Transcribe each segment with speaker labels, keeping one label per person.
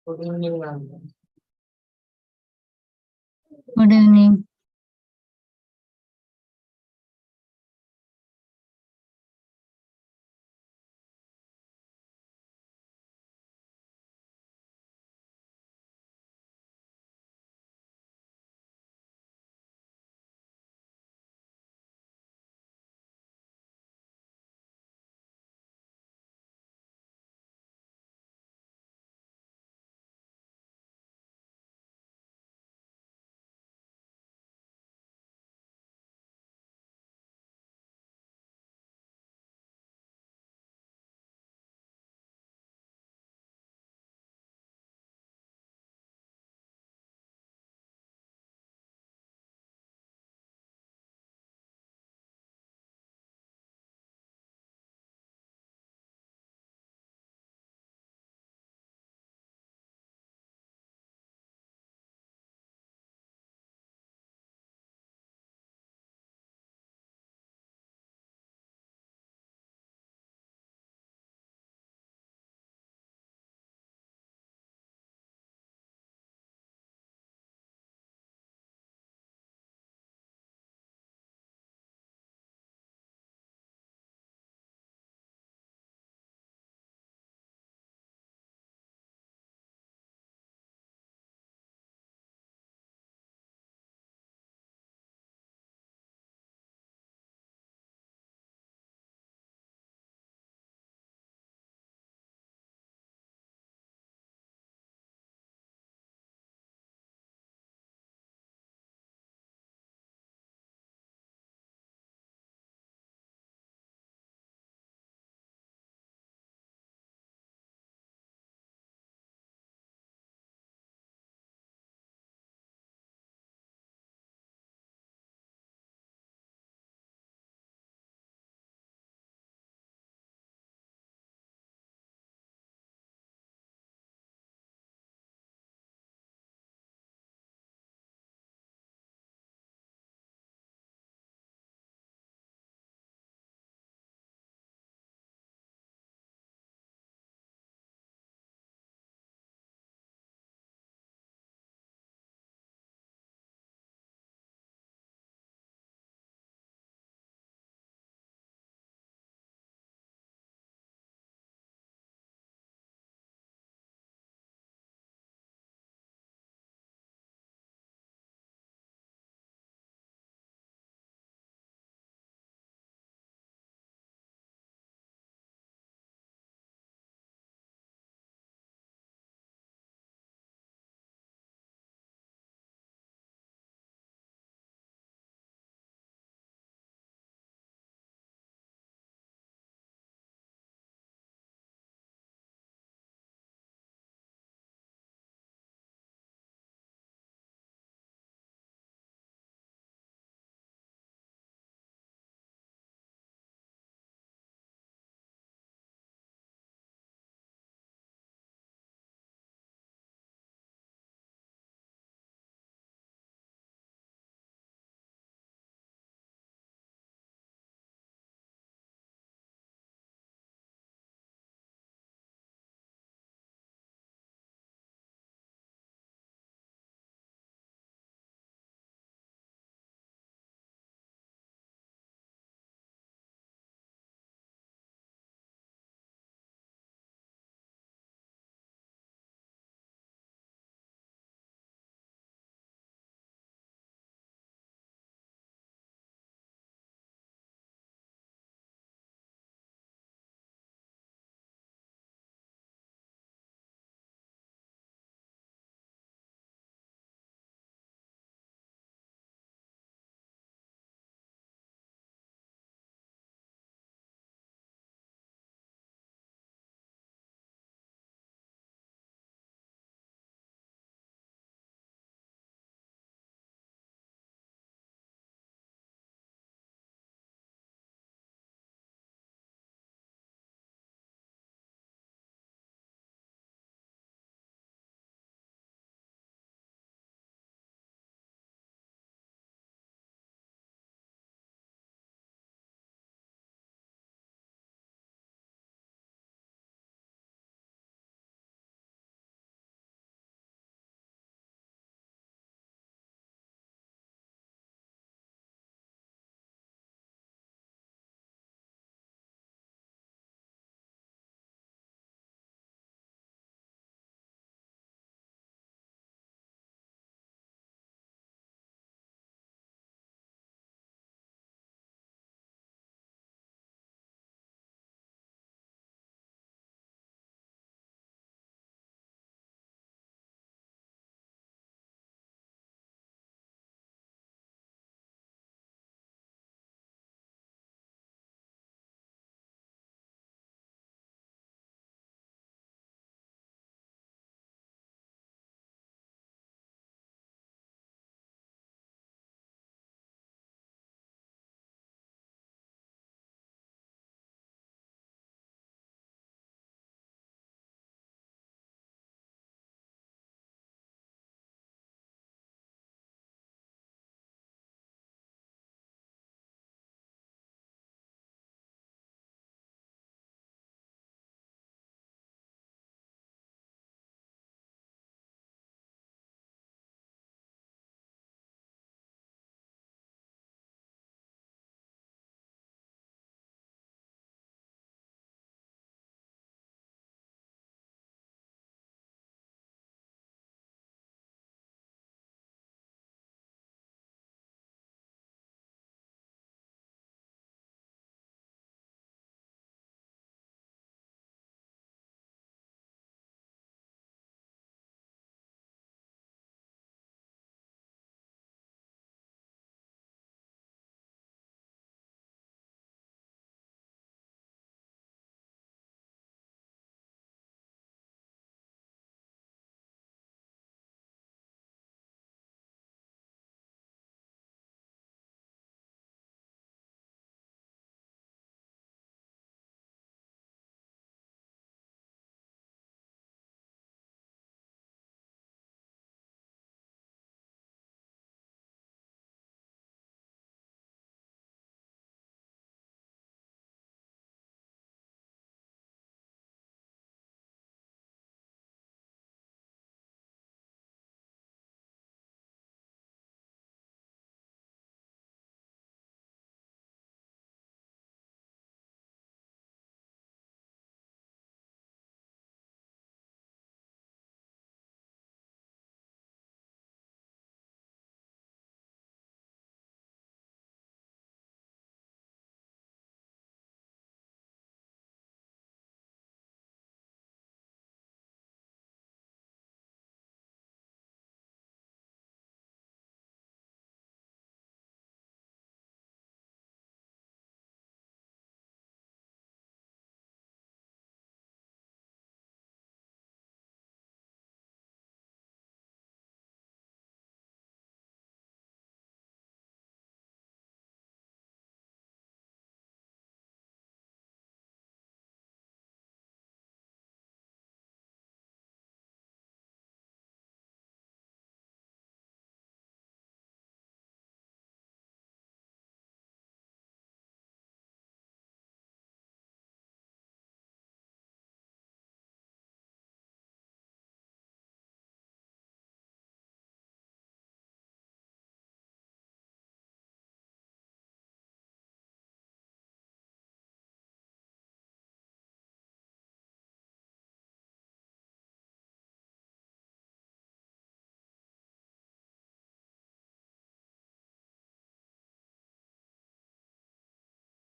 Speaker 1: Good evening, ma'am.
Speaker 2: Good evening.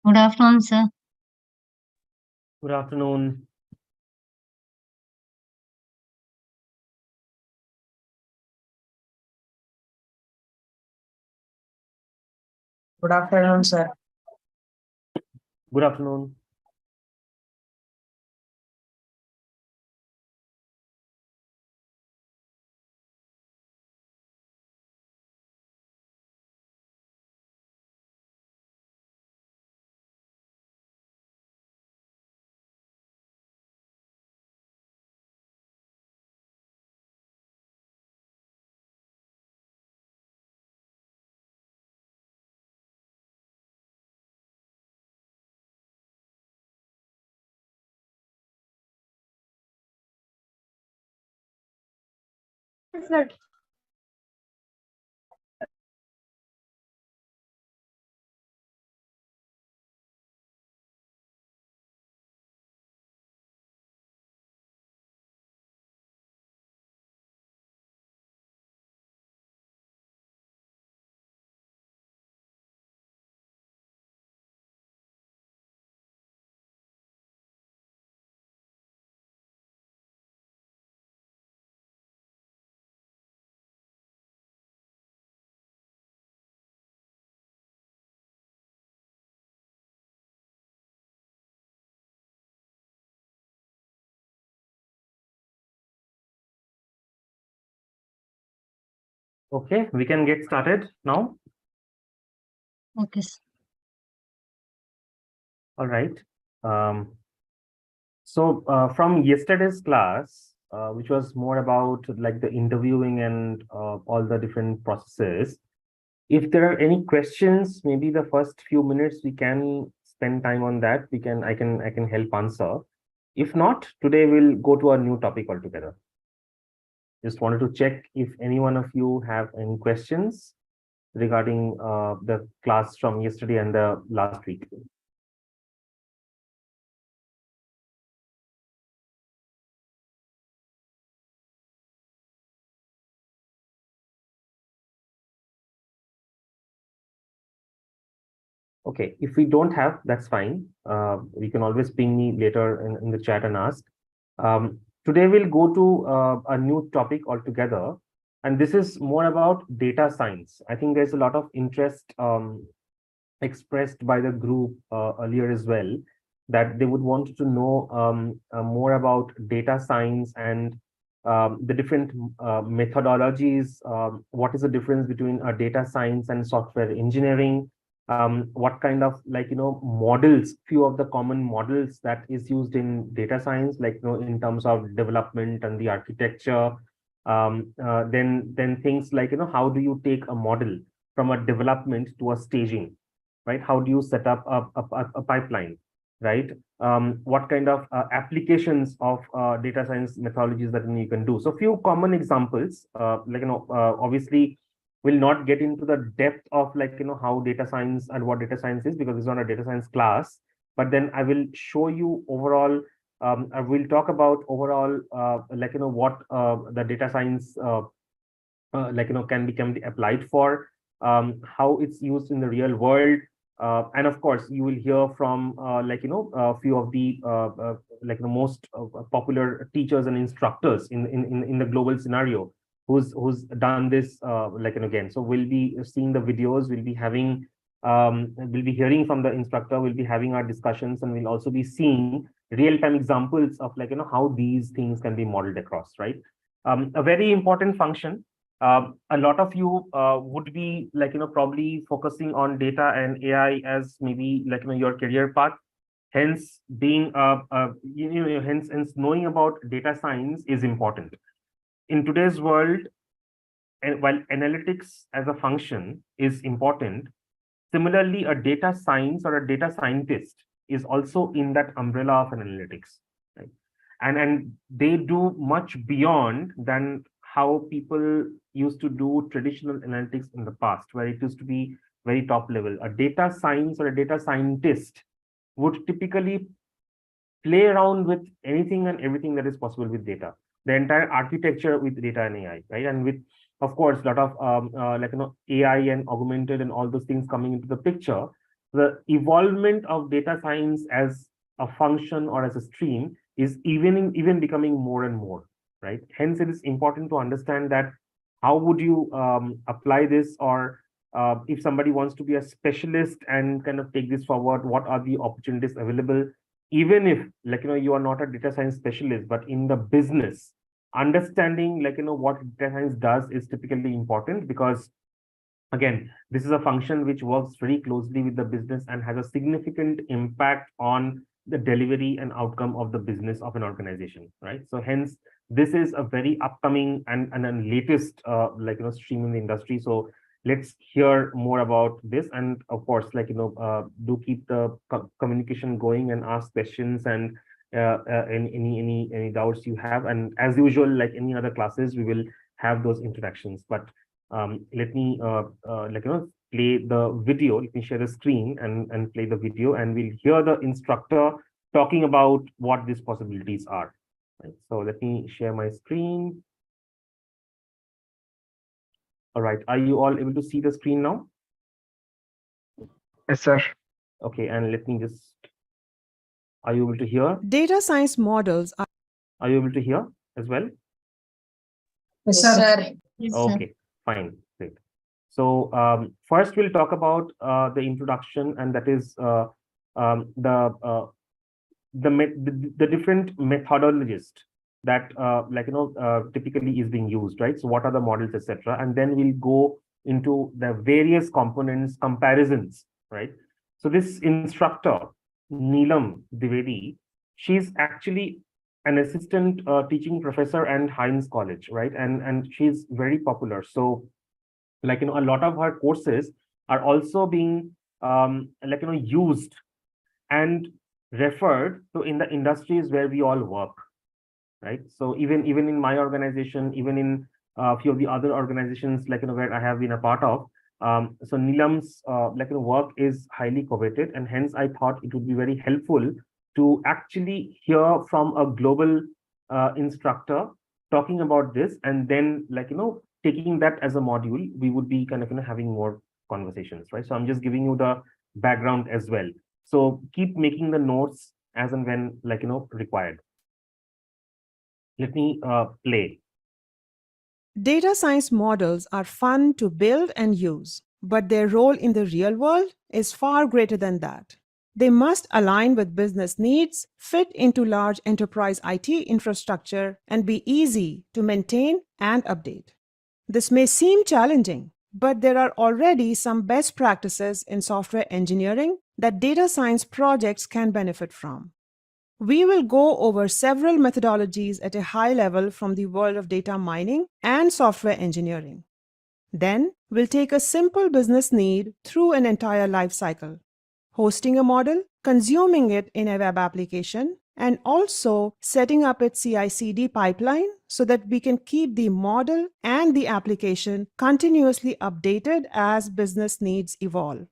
Speaker 1: Good afternoon, sir.
Speaker 2: Good afternoon.
Speaker 3: Good afternoon, sir.
Speaker 2: Good afternoon. Okay, we can get started now.
Speaker 1: Okay, sir.
Speaker 2: All right. From yesterday's class, which was more about like the interviewing and all the different processes, if there are any questions, maybe the first few minutes we can spend time on that. I can help answer. If not, today we'll go to a new topic altogether. Just wanted to check if any one of you have any questions regarding the class from yesterday and the last week. Okay, if we don't have, that's fine. We can always ping me later in the chat and ask. Today we'll go to a new topic altogether, and this is more about data science. I think there's a lot of interest expressed by the group earlier as well, that they would want to know more about data science and the different methodologies. What is the difference between a data science and software engineering? What kind of models, few of the common models that is used in data science, like in terms of development and the architecture. Then things like how do you take a model from a development to a staging, right? How do you set up a pipeline, right? What kind of applications of data science methodologies that you can do? So few common examples, obviously will not get into the depth of how data science and what data science is, because it's not a data science class. But then I will show you overall. I will talk about overall what the data science can be applied for, how it's used in the real world. And of course, you will hear from a few of the the most popular teachers and instructors in the global scenario, who's done this again. So we'll be seeing the videos, we'll be hearing from the instructor, we'll be having our discussions, and we'll also be seeing real-time examples of how these things can be modeled across, right? A very important function. A lot of you would be probably focusing on data and AI as maybe your career path. Hence, being hence knowing about data science is important in today's world. And while analytics as a function is important, similarly, a data science or a data scientist is also in that umbrella of analytics, right? And they do much beyond than how people used to do traditional analytics in the past, where it used to be very top level. A data science or a data scientist would typically play around with anything and everything that is possible with data, the entire architecture with data and AI, right? And with, of course, a lot of AI and augmented and all those things coming into the picture. The evolvement of data science as a function or as a stream is even becoming more and more, right? Hence, it is important to understand that how would you apply this, or if somebody wants to be a specialist and kind of take this forward, what are the opportunities available? Even if, like, you are not a data science specialist, but in the business, understanding, like, what data science does is typically important, because again, this is a function which works very closely with the business and has a significant impact on the delivery and outcome of the business of an organization, right? So hence, this is a very upcoming and a latest stream in the industry. So let's hear more about this, and of course, do keep the communication going and ask questions, and any doubts you have. And as usual, like any other classes, we will have those interactions. But let me play the video. Let me share the screen and play the video, and we'll hear the instructor talking about what these possibilities are. Right. So let me share my screen. All right, are you all able to see the screen now?
Speaker 4: Yes, sir.
Speaker 2: Okay, and let me just, are you able to hear?
Speaker 5: Data science models
Speaker 2: Are you able to hear as well?
Speaker 3: Yes, sir.
Speaker 1: Yes, sir.
Speaker 2: Okay, fine, great. So first we'll talk about the introduction, and that is the different methodologies that typically is being used, right? So what are the models, etc. And then we'll go into the various components comparisons, right? So this instructor, Neelam Dwivedi, she's actually an assistant teaching professor at Heinz College, right? And she's very popular. So a lot of her courses are also being used and referred to in the industries where we all work, right? So even in my organization, even in a few of the other organizations where I have been a part of, so Neelam's work is highly coveted, and hence I thought it would be very helpful to actually hear from a global instructor talking about this, and then taking that as a module, we would be kind of having more conversations, right? So I'm just giving you the background as well. So keep making the notes as and when required. Let me play.
Speaker 5: Data science models are fun to build and use, but their role in the real world is far greater than that. They must align with business needs, fit into large enterprise IT infrastructure, and be easy to maintain and update. This may seem challenging, but there are already some best practices in software engineering that data science projects can benefit from. We will go over several methodologies at a high level from the world of data mining and software engineering. Then, we'll take a simple business need through an entire life cycle: hosting a model, consuming it in a web application, and also setting up its CI/CD pipeline so that we can keep the model and the application continuously updated as business needs evolve.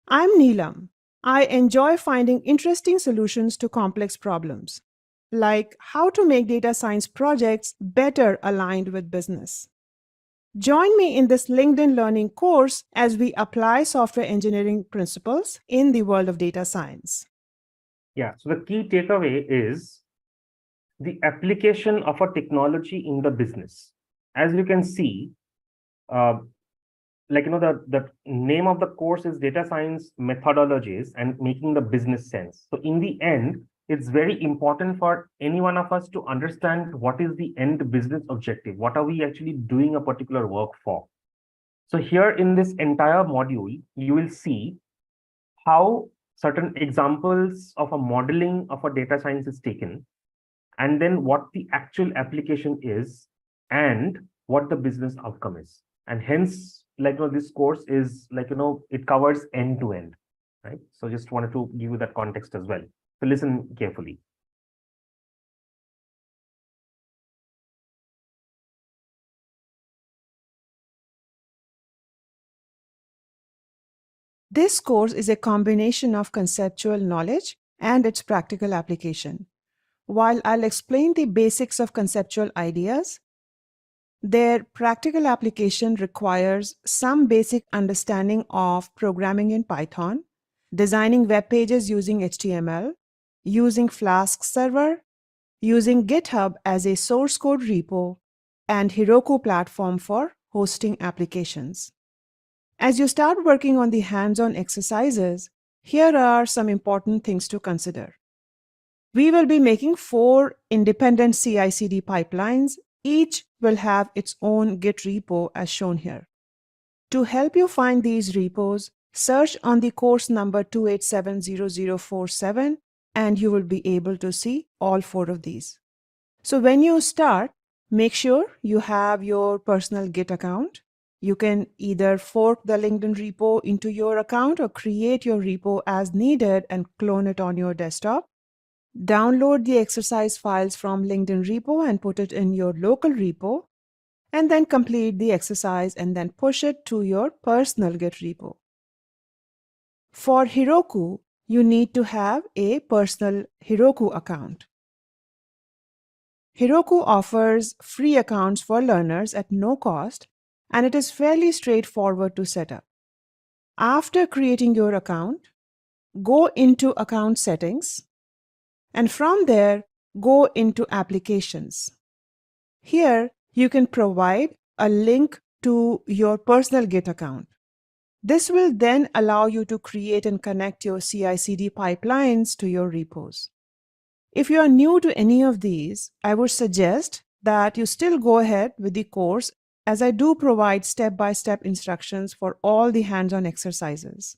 Speaker 5: I'm Neelam. I enjoy finding interesting solutions to complex problems, like how to make data science projects better aligned with business. Join me in this LinkedIn Learning course as we apply software engineering principles in the world of data science.
Speaker 2: Yeah, so the key takeaway is the application of a technology in the business. As you can see, the name of the course is Data Science Methodologies and Making the Business Sense. So in the end, it's very important for any one of us to understand what is the end business objective. What are we actually doing a particular work for? So here in this entire module, you will see how certain examples of a modeling of a data science is taken, and then what the actual application is, and what the business outcome is. And hence, this course is it covers end to end, right? So just wanted to give you that context as well. So listen carefully.
Speaker 5: This course is a combination of conceptual knowledge and its practical application. While I'll explain the basics of conceptual ideas, their practical application requires some basic understanding of programming in Python, designing web pages using HTML, using Flask server, using GitHub as a source code repo, and Heroku platform for hosting applications. As you start working on the hands-on exercises, here are some important things to consider. We will be making 4 independent CI/CD pipelines. Each will have its own Git repo as shown here. To help you find these repos, search on the course number 2870047 and you will be able to see all 4 of these. So when you start, make sure you have your personal Git account. You can either fork the LinkedIn repo into your account or create your repo as needed and clone it on your desktop. Download the exercise files from LinkedIn repo and put it in your local repo, and then complete the exercise and then push it to your personal Git repo. For Heroku, you need to have a personal Heroku account. Heroku offers free accounts for learners at no cost, and it is fairly straightforward to set up. After creating your account, go into Account Settings, and from there, go into Applications. Here, you can provide a link to your personal Git account. This will then allow you to create and connect your CI/CD pipelines to your repos. If you are new to any of these, I would suggest that you still go ahead with the course, as I do provide step-by-step instructions for all the hands-on exercises.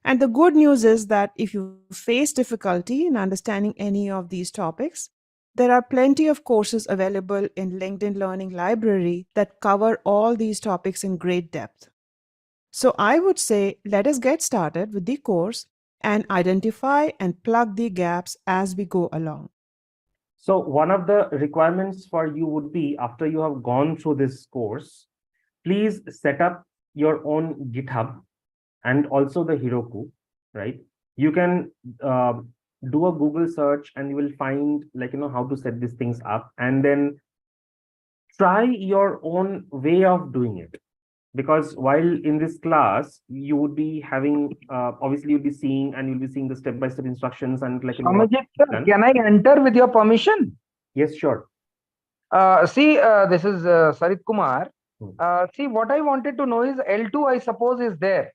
Speaker 5: And the good news is that if you face difficulty in understanding any of these topics, there are plenty of courses available in LinkedIn Learning Library that cover all these topics in great depth. So I would say, let us get started with the course and identify and plug the gaps as we go along.
Speaker 2: So one of the requirements for you would be, after you have gone through this course, please set up your own GitHub and also the Heroku, right? You can do a Google search and you will find, how to set these things up, and then try your own way of doing it. Because while in this class, you would be having, obviously you'll be seeing the step-by-step instructions and what
Speaker 3: Soumyajit, sir, can I enter with your permission?
Speaker 2: Yes, sure.
Speaker 3: This is Sarit Kumar. See, what I wanted to know is L2, I suppose, is there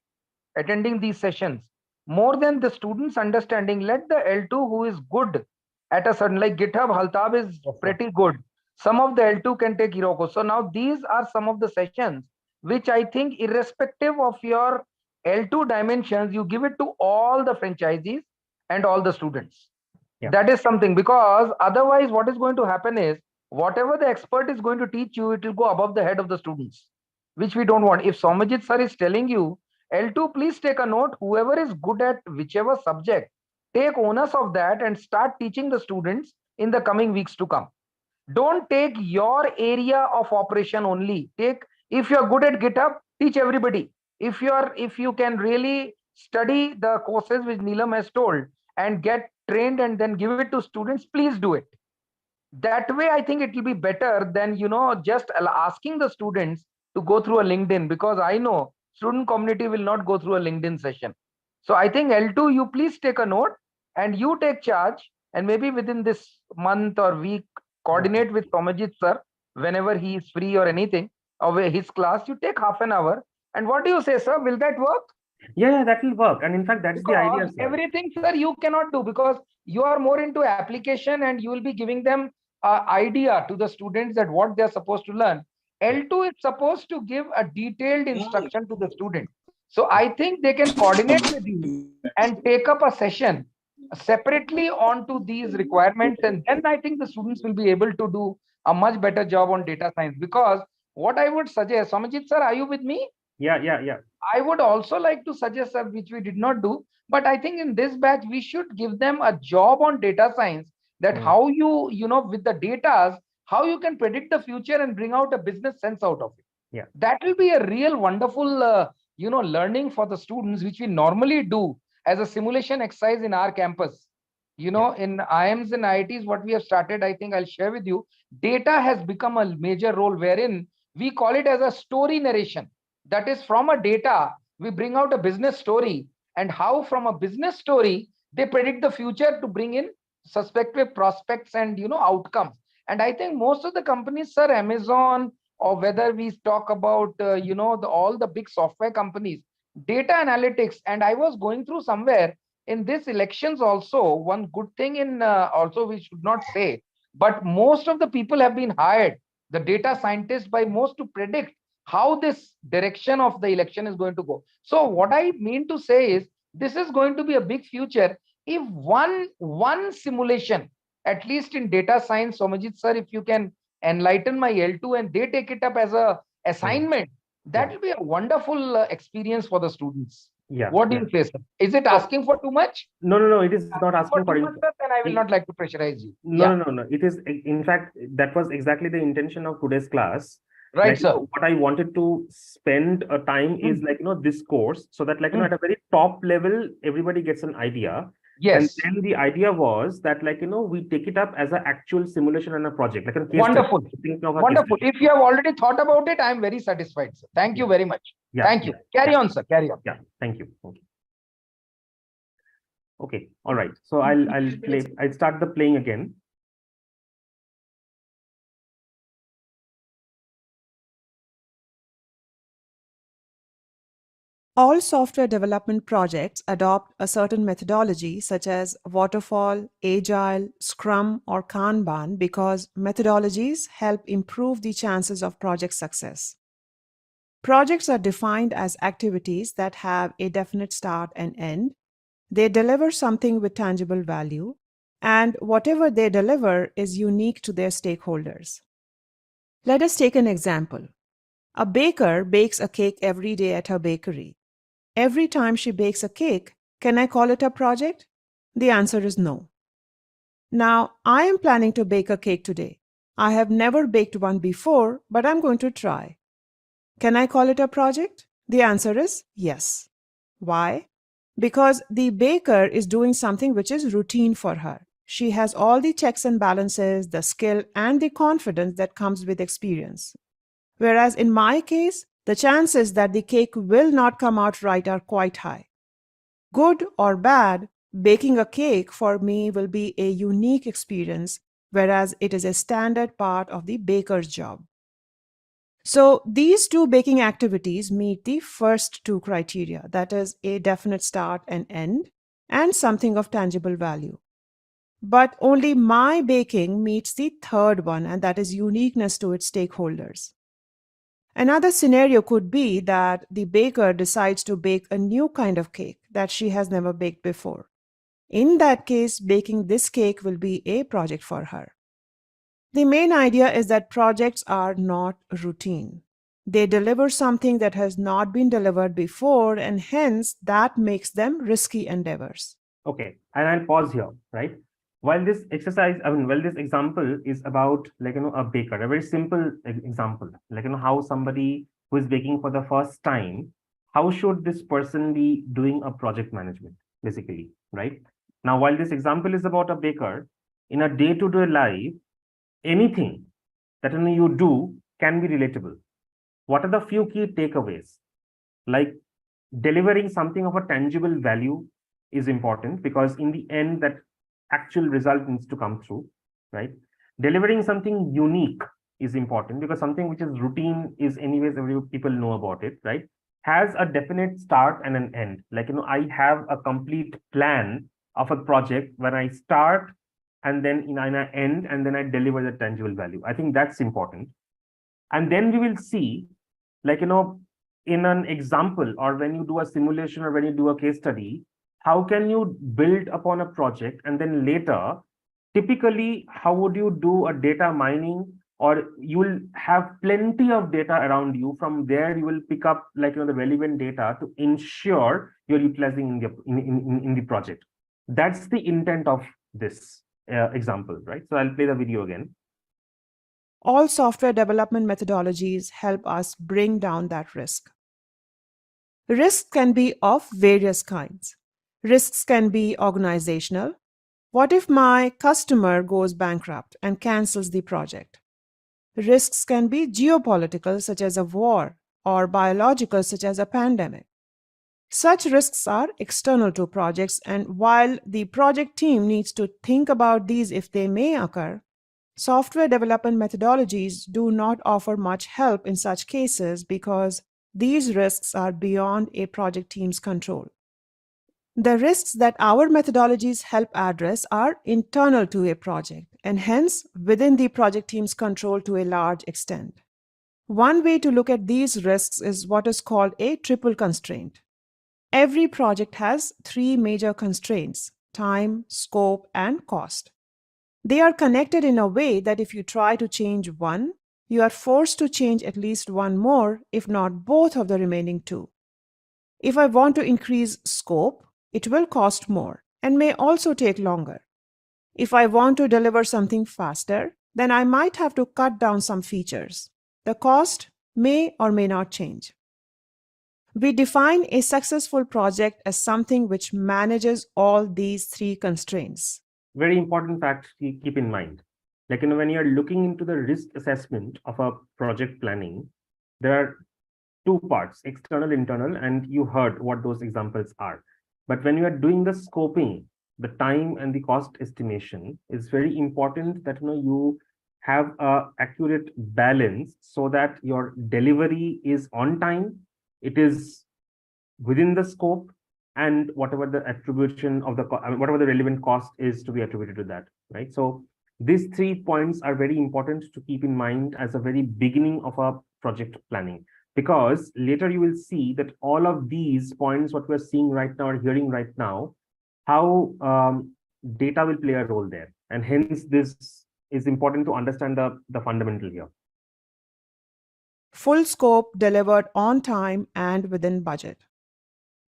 Speaker 3: attending these sessions. More than the students understanding, let the L2 who is good at a certain, like GitHub, Haltab is pretty good. Some of the L2 can take Heroku. So now these are some of the sessions which I think, irrespective of your L2 dimensions, you give it to all the franchisees and all the students.
Speaker 2: Yeah.
Speaker 3: That is something, because otherwise what is going to happen is, whatever the expert is going to teach you, it will go above the head of the students, which we don't want. If Soumyajit sir is telling you, L2, please take a note, whoever is good at whichever subject, take onus of that and start teaching the students in the coming weeks to come. Don't take your area of operation only. If you're good at GitHub, teach everybody. If you can really study the courses which Neelam has told and get trained and then give it to students, please do it. That way, I think it will be better than, just asking the students to go through a LinkedIn, because I know student community will not go through a LinkedIn session. So I think L2, you please take a note and you take charge, and maybe within this month or week, coordinate with Soumyajit sir whenever he is free or anything, or his class, you take half an hour. And what do you say, sir? Will that work?
Speaker 2: Yeah, that will work. And in fact, that's the idea, sir.
Speaker 3: Everything, sir, you cannot do, because you are more into application and you will be giving them idea to the students that what they are supposed to learn. L2 is supposed to give a detailed instruction to the student. So I think they can coordinate with you and take up a session separately onto these requirements, and then I think the students will be able to do a much better job on data science. Because what I would suggest, Soumyajit sir, are you with me?
Speaker 2: Yeah.
Speaker 3: I would also like to suggest, which we did not do, but I think in this batch, we should give them a job on data science, that how you, with the data, how you can predict the future and bring out a business sense out of it.
Speaker 2: Yeah.
Speaker 3: That will be a real wonderful, learning for the students, which we normally do as a simulation exercise in our campus. In IIMs and IITs, what we have started, I think I'll share with you, data has become a major role, wherein we call it as a story narration. That is, from a data, we bring out a business story, and how from a business story they predict the future to bring in suspective prospects and outcomes. And I think most of the companies, sir, Amazon, or whether we talk about all the big software companies, data analytics. And I was going through somewhere in this elections also, one good thing in also we should not say, but most of the people have been hired, the data scientists, by most to predict how this direction of the election is going to go. So what I mean to say is this is going to be a big future. If one simulation, at least in data science, Soumyajit sir, if you can enlighten my L2 and they take it up as a assignment, that will be a wonderful experience for the students.
Speaker 2: Yeah.
Speaker 3: What do you say, sir? Is it asking for too much?
Speaker 2: No. It is not asking for
Speaker 3: too much, sir, then I will not like to pressurize you.
Speaker 2: No. It is, in fact, that was exactly the intention of today's class.
Speaker 3: Right,
Speaker 2: like,
Speaker 3: sir.
Speaker 2: What I wanted to spend a time is this course, so that at a very top level, everybody gets an idea.
Speaker 3: Yes.
Speaker 2: And then the idea was that we take it up as an actual simulation and a project, like a case
Speaker 3: Wonderful.
Speaker 2: study.
Speaker 3: Wonderful. If you have already thought about it, I am very satisfied, sir. Thank you very much.
Speaker 2: Yeah,
Speaker 3: Thank you. Carry on, sir. Carry on.
Speaker 2: Yeah, thank you. Okay. All right. So I'll start the playing again.
Speaker 5: All software development projects adopt a certain methodology such as waterfall, agile, scrum, or Kanban because methodologies help improve the chances of project success. Projects are defined as activities that have a definite start and end. They deliver something with tangible value, and whatever they deliver is unique to their stakeholders. Let us take an example. A baker bakes a cake every day at her bakery. Every time she bakes a cake, can I call it a project? The answer is no. Now, I am planning to bake a cake today. I have never baked one before, but I'm going to try. Can I call it a project? The answer is yes. Why? Because the baker is doing something which is routine for her. She has all the checks and balances, the skill, and the confidence that comes with experience. Whereas in my case, the chances that the cake will not come out right are quite high. Good or bad, baking a cake for me will be a unique experience, whereas it is a standard part of the baker's job. So these two baking activities meet the first two criteria, that is a definite start and end, and something of tangible value. But only my baking meets the third one, and that is uniqueness to its stakeholders. Another scenario could be that the baker decides to bake a new kind of cake that she has never baked before. In that case, baking this cake will be a project for her. The main idea is that projects are not routine. They deliver something that has not been delivered before, and hence that makes them risky endeavors.
Speaker 2: Okay, and I'll pause here, right? While this example is about a baker, a very simple example, how somebody who is baking for the first time, how should this person be doing a project management, basically, right? Now, while this example is about a baker, in a day-to-day life, anything that you do can be relatable. What are the few key takeaways? Like delivering something of a tangible value is important, because in the end, that actual result needs to come through, right? Delivering something unique is important, because something which is routine is anyways, people know about it, right? Has a definite start and an end. I have a complete plan of a project when I start, and then in an end, and then I deliver the tangible value. I think that's important. And then we will see, in an example, or when you do a simulation, or when you do a case study, how can you build upon a project, and then later, typically, how would you do a data mining, or you will have plenty of data around you. From there, you will pick up the relevant data to ensure you're utilizing in the project. That's the intent of this example, right? So I'll play the video again.
Speaker 5: All software development methodologies help us bring down that risk. Risks can be of various kinds. Risks can be organizational. What if my customer goes bankrupt and cancels the project? Risks can be geopolitical, such as a war, or biological, such as a pandemic. Such risks are external to projects, and while the project team needs to think about these if they may occur, software development methodologies do not offer much help in such cases because these risks are beyond a project team's control. The risks that our methodologies help address are internal to a project and hence within the project team's control to a large extent. One way to look at these risks is what is called a triple constraint. Every project has three major constraints: time, scope, and cost. They are connected in a way that if you try to change one, you are forced to change at least one more, if not both of the remaining two. If I want to increase scope, it will cost more and may also take longer. If I want to deliver something faster, then I might have to cut down some features. The cost may or may not change. We define a successful project as something which manages all these three constraints.
Speaker 2: Very important fact to keep in mind. Like, when you're looking into the risk assessment of a project planning, there are two parts, external, internal, and you heard what those examples are. But when you are doing the scoping, the time and the cost estimation is very important that you have a accurate balance so that your delivery is on time, it is within the scope, and whatever the attribution of the whatever the relevant cost is to be attributed to that, right? So these 3 points are very important to keep in mind as a very beginning of a project planning, because later you will see that all of these points, what we're seeing right now or hearing right now, how data will play a role there, and hence this is important to understand the fundamental here.
Speaker 5: Full scope delivered on time and within budget.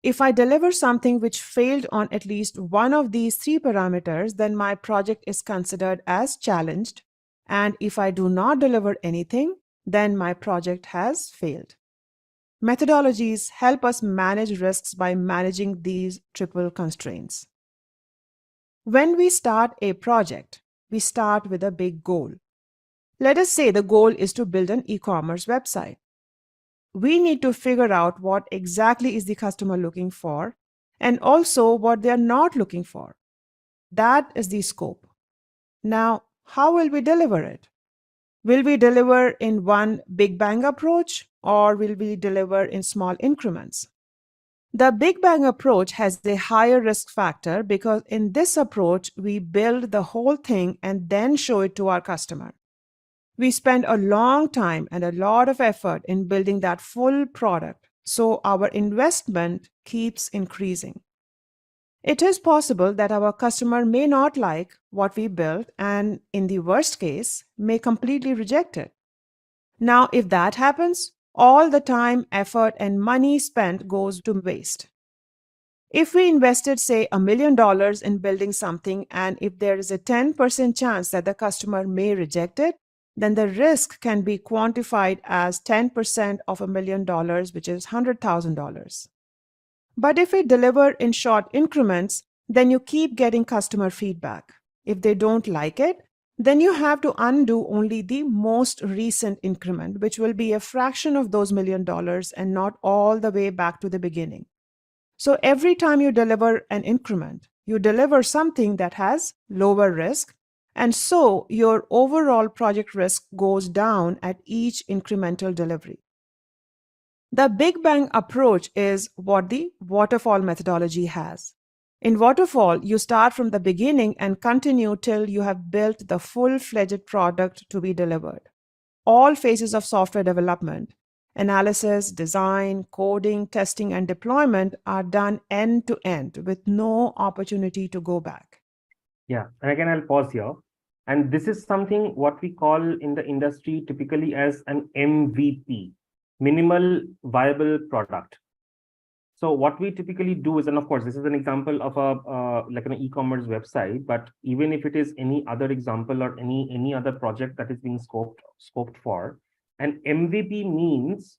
Speaker 5: If I deliver something which failed on at least one of these three parameters, then my project is considered as challenged. And if I do not deliver anything, then my project has failed. Methodologies help us manage risks by managing these triple constraints. When we start a project, we start with a big goal. Let us say the goal is to build an e-commerce website. We need to figure out what exactly is the customer looking for and also what they are not looking for. That is the scope. Now, how will we deliver it? Will we deliver in one big bang approach or will we deliver in small increments? The big bang approach has a higher risk factor because in this approach, we build the whole thing and then show it to our customer. We spend a long time and a lot of effort in building that full product, so our investment keeps increasing. It is possible that our customer may not like what we built and, in the worst case, may completely reject it. Now, if that happens, all the time, effort, and money spent goes to waste. If we invested, say, $1 million in building something, and if there is a 10% chance that the customer may reject it, then the risk can be quantified as 10% of $1 million, which is $100,000. But if we deliver in short increments, then you keep getting customer feedback. If they don't like it, then you have to undo only the most recent increment, which will be a fraction of those $1 million and not all the way back to the beginning. So every time you deliver an increment, you deliver something that has lower risk, and so your overall project risk goes down at each incremental delivery. The Big Bang approach is what the waterfall methodology has. In waterfall, you start from the beginning and continue till you have built the full-fledged product to be delivered. All phases of software development, analysis, design, coding, testing, and deployment are done end to end with no opportunity to go back.
Speaker 2: Yeah, and again, I'll pause here. And this is something what we call in the industry typically as an MVP, minimal viable product. So what we typically do is, and of course, this is an example of a like an e-commerce website, but even if it is any other example or any other project that is being scoped for, an MVP means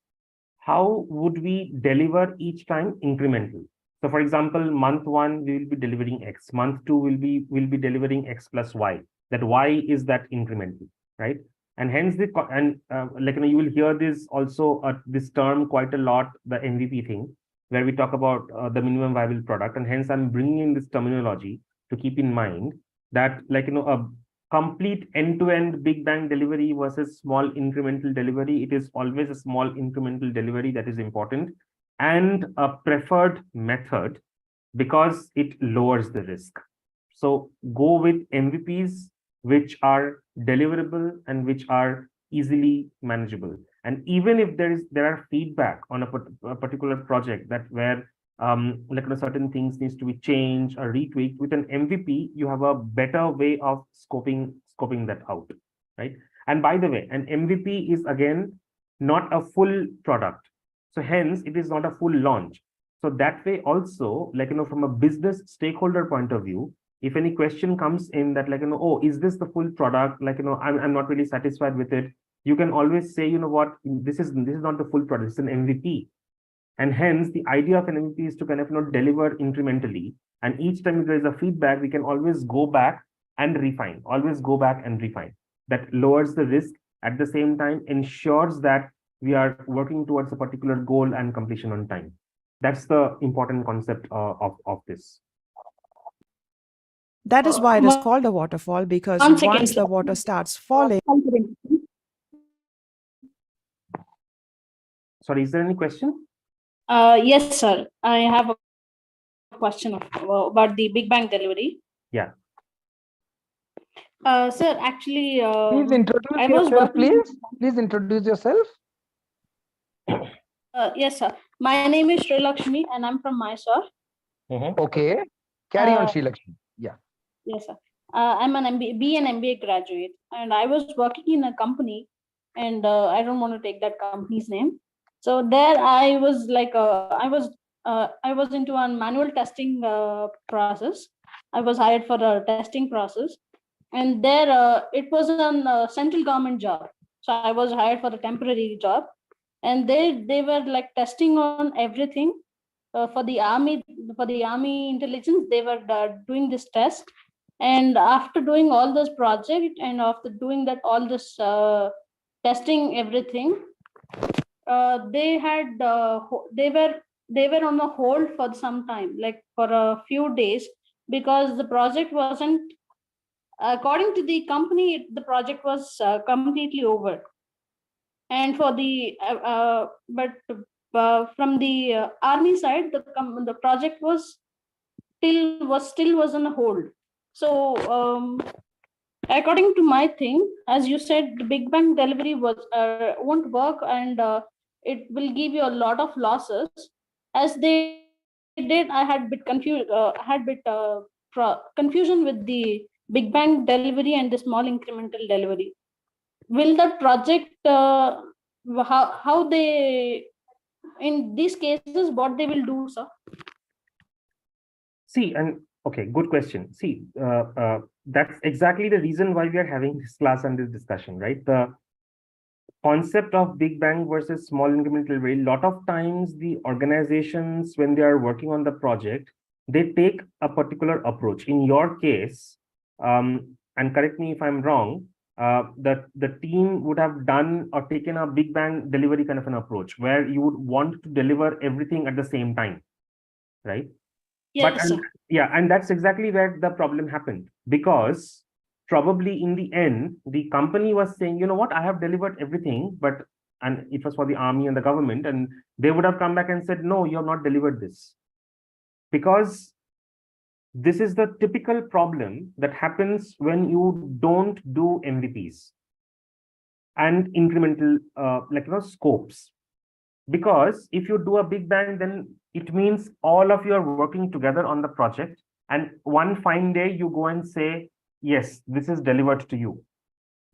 Speaker 2: how would we deliver each time incrementally. So for example, month 1, we will be delivering X. Month 2 will be delivering X plus Y. That Y is that incremental, right? And hence you will hear this also this term quite a lot, the MVP thing, where we talk about the minimum viable product, and hence I'm bringing in this terminology to keep in mind that, like, a complete end-to-end big bang delivery versus small incremental delivery. It is always a small incremental delivery that is important, and a preferred method because it lowers the risk. So go with MVPs which are deliverable and which are easily manageable. And even if there are feedback on a particular project that where like certain things needs to be changed or retweaked, with an MVP, you have a better way of scoping that out, right? And by the way, an MVP is again not a full product. So hence it is not a full launch. So that way also, like, from a business stakeholder point of view, if any question comes in that, like, oh, is this the full product? Like, I'm not really satisfied with it. You can always say, what, this is not the full product, it's an MVP. And hence the idea of an MVP is to kind of, deliver incrementally. And each time there is a feedback, we can always go back and refine, always go back and refine. That lowers the risk, at the same time ensures that we are working towards a particular goal and completion on time. That's the important concept of this.
Speaker 5: That is why it is called a waterfall, because
Speaker 4: One second,
Speaker 5: once
Speaker 4: sir.
Speaker 5: the water starts falling,
Speaker 2: Sorry, is there any question?
Speaker 4: Yes, sir. I have a question about the Big Bang delivery.
Speaker 2: Yeah.
Speaker 4: Sir, actually,
Speaker 3: Please introduce
Speaker 4: I was
Speaker 3: yourself,
Speaker 4: working.
Speaker 3: please. Please introduce yourself.
Speaker 4: Yes, sir. My name is Sri Lakshmi, and I'm from Mysore.
Speaker 3: Okay. Carry on,
Speaker 4: Uh,
Speaker 3: Sri Lakshmi. Yeah.
Speaker 4: Yes, sir. I'm an B and MBA graduate, and I was working in a company, and I don't want to take that company's name. So there, I was like, I was into a manual testing process. I was hired for a testing process, and there, it was a central government job. So I was hired for a temporary job, and they were like testing on everything. For the army intelligence, they were doing this test, and after doing all this project and after doing that all this testing everything, they were on a hold for some time, like for a few days, because the project wasn't, according to the company, the project was completely over. And for the but from the army side, the project was still on a hold. So according to my thing, as you said, the Big Bang delivery won't work, and it will give you a lot of losses. As they did, I had confusion with the Big Bang delivery and the small incremental delivery. Will that project how they, in these cases, what they will do, sir?
Speaker 2: See, and okay, good question. See, that's exactly the reason why we are having this class and this discussion, right? The concept of Big Bang versus small incremental delivery. A lot of times, the organizations, when they are working on the project, they take a particular approach. In your case, and correct me if I'm wrong, the team would have done or taken a Big Bang delivery kind of an approach where you would want to deliver everything at the same time, right? But
Speaker 4: Yes, sir.
Speaker 2: yeah, and that's exactly where the problem happened, because probably in the end, the company was saying, you know what, I have delivered everything, but, and it was for the army and the government, and they would have come back and said, no, you have not delivered this. Because this is the typical problem that happens when you don't do MVPs and incremental scopes. Because if you do a Big Bang, then it means all of you are working together on the project, and one fine day you go and say, yes, this is delivered to you.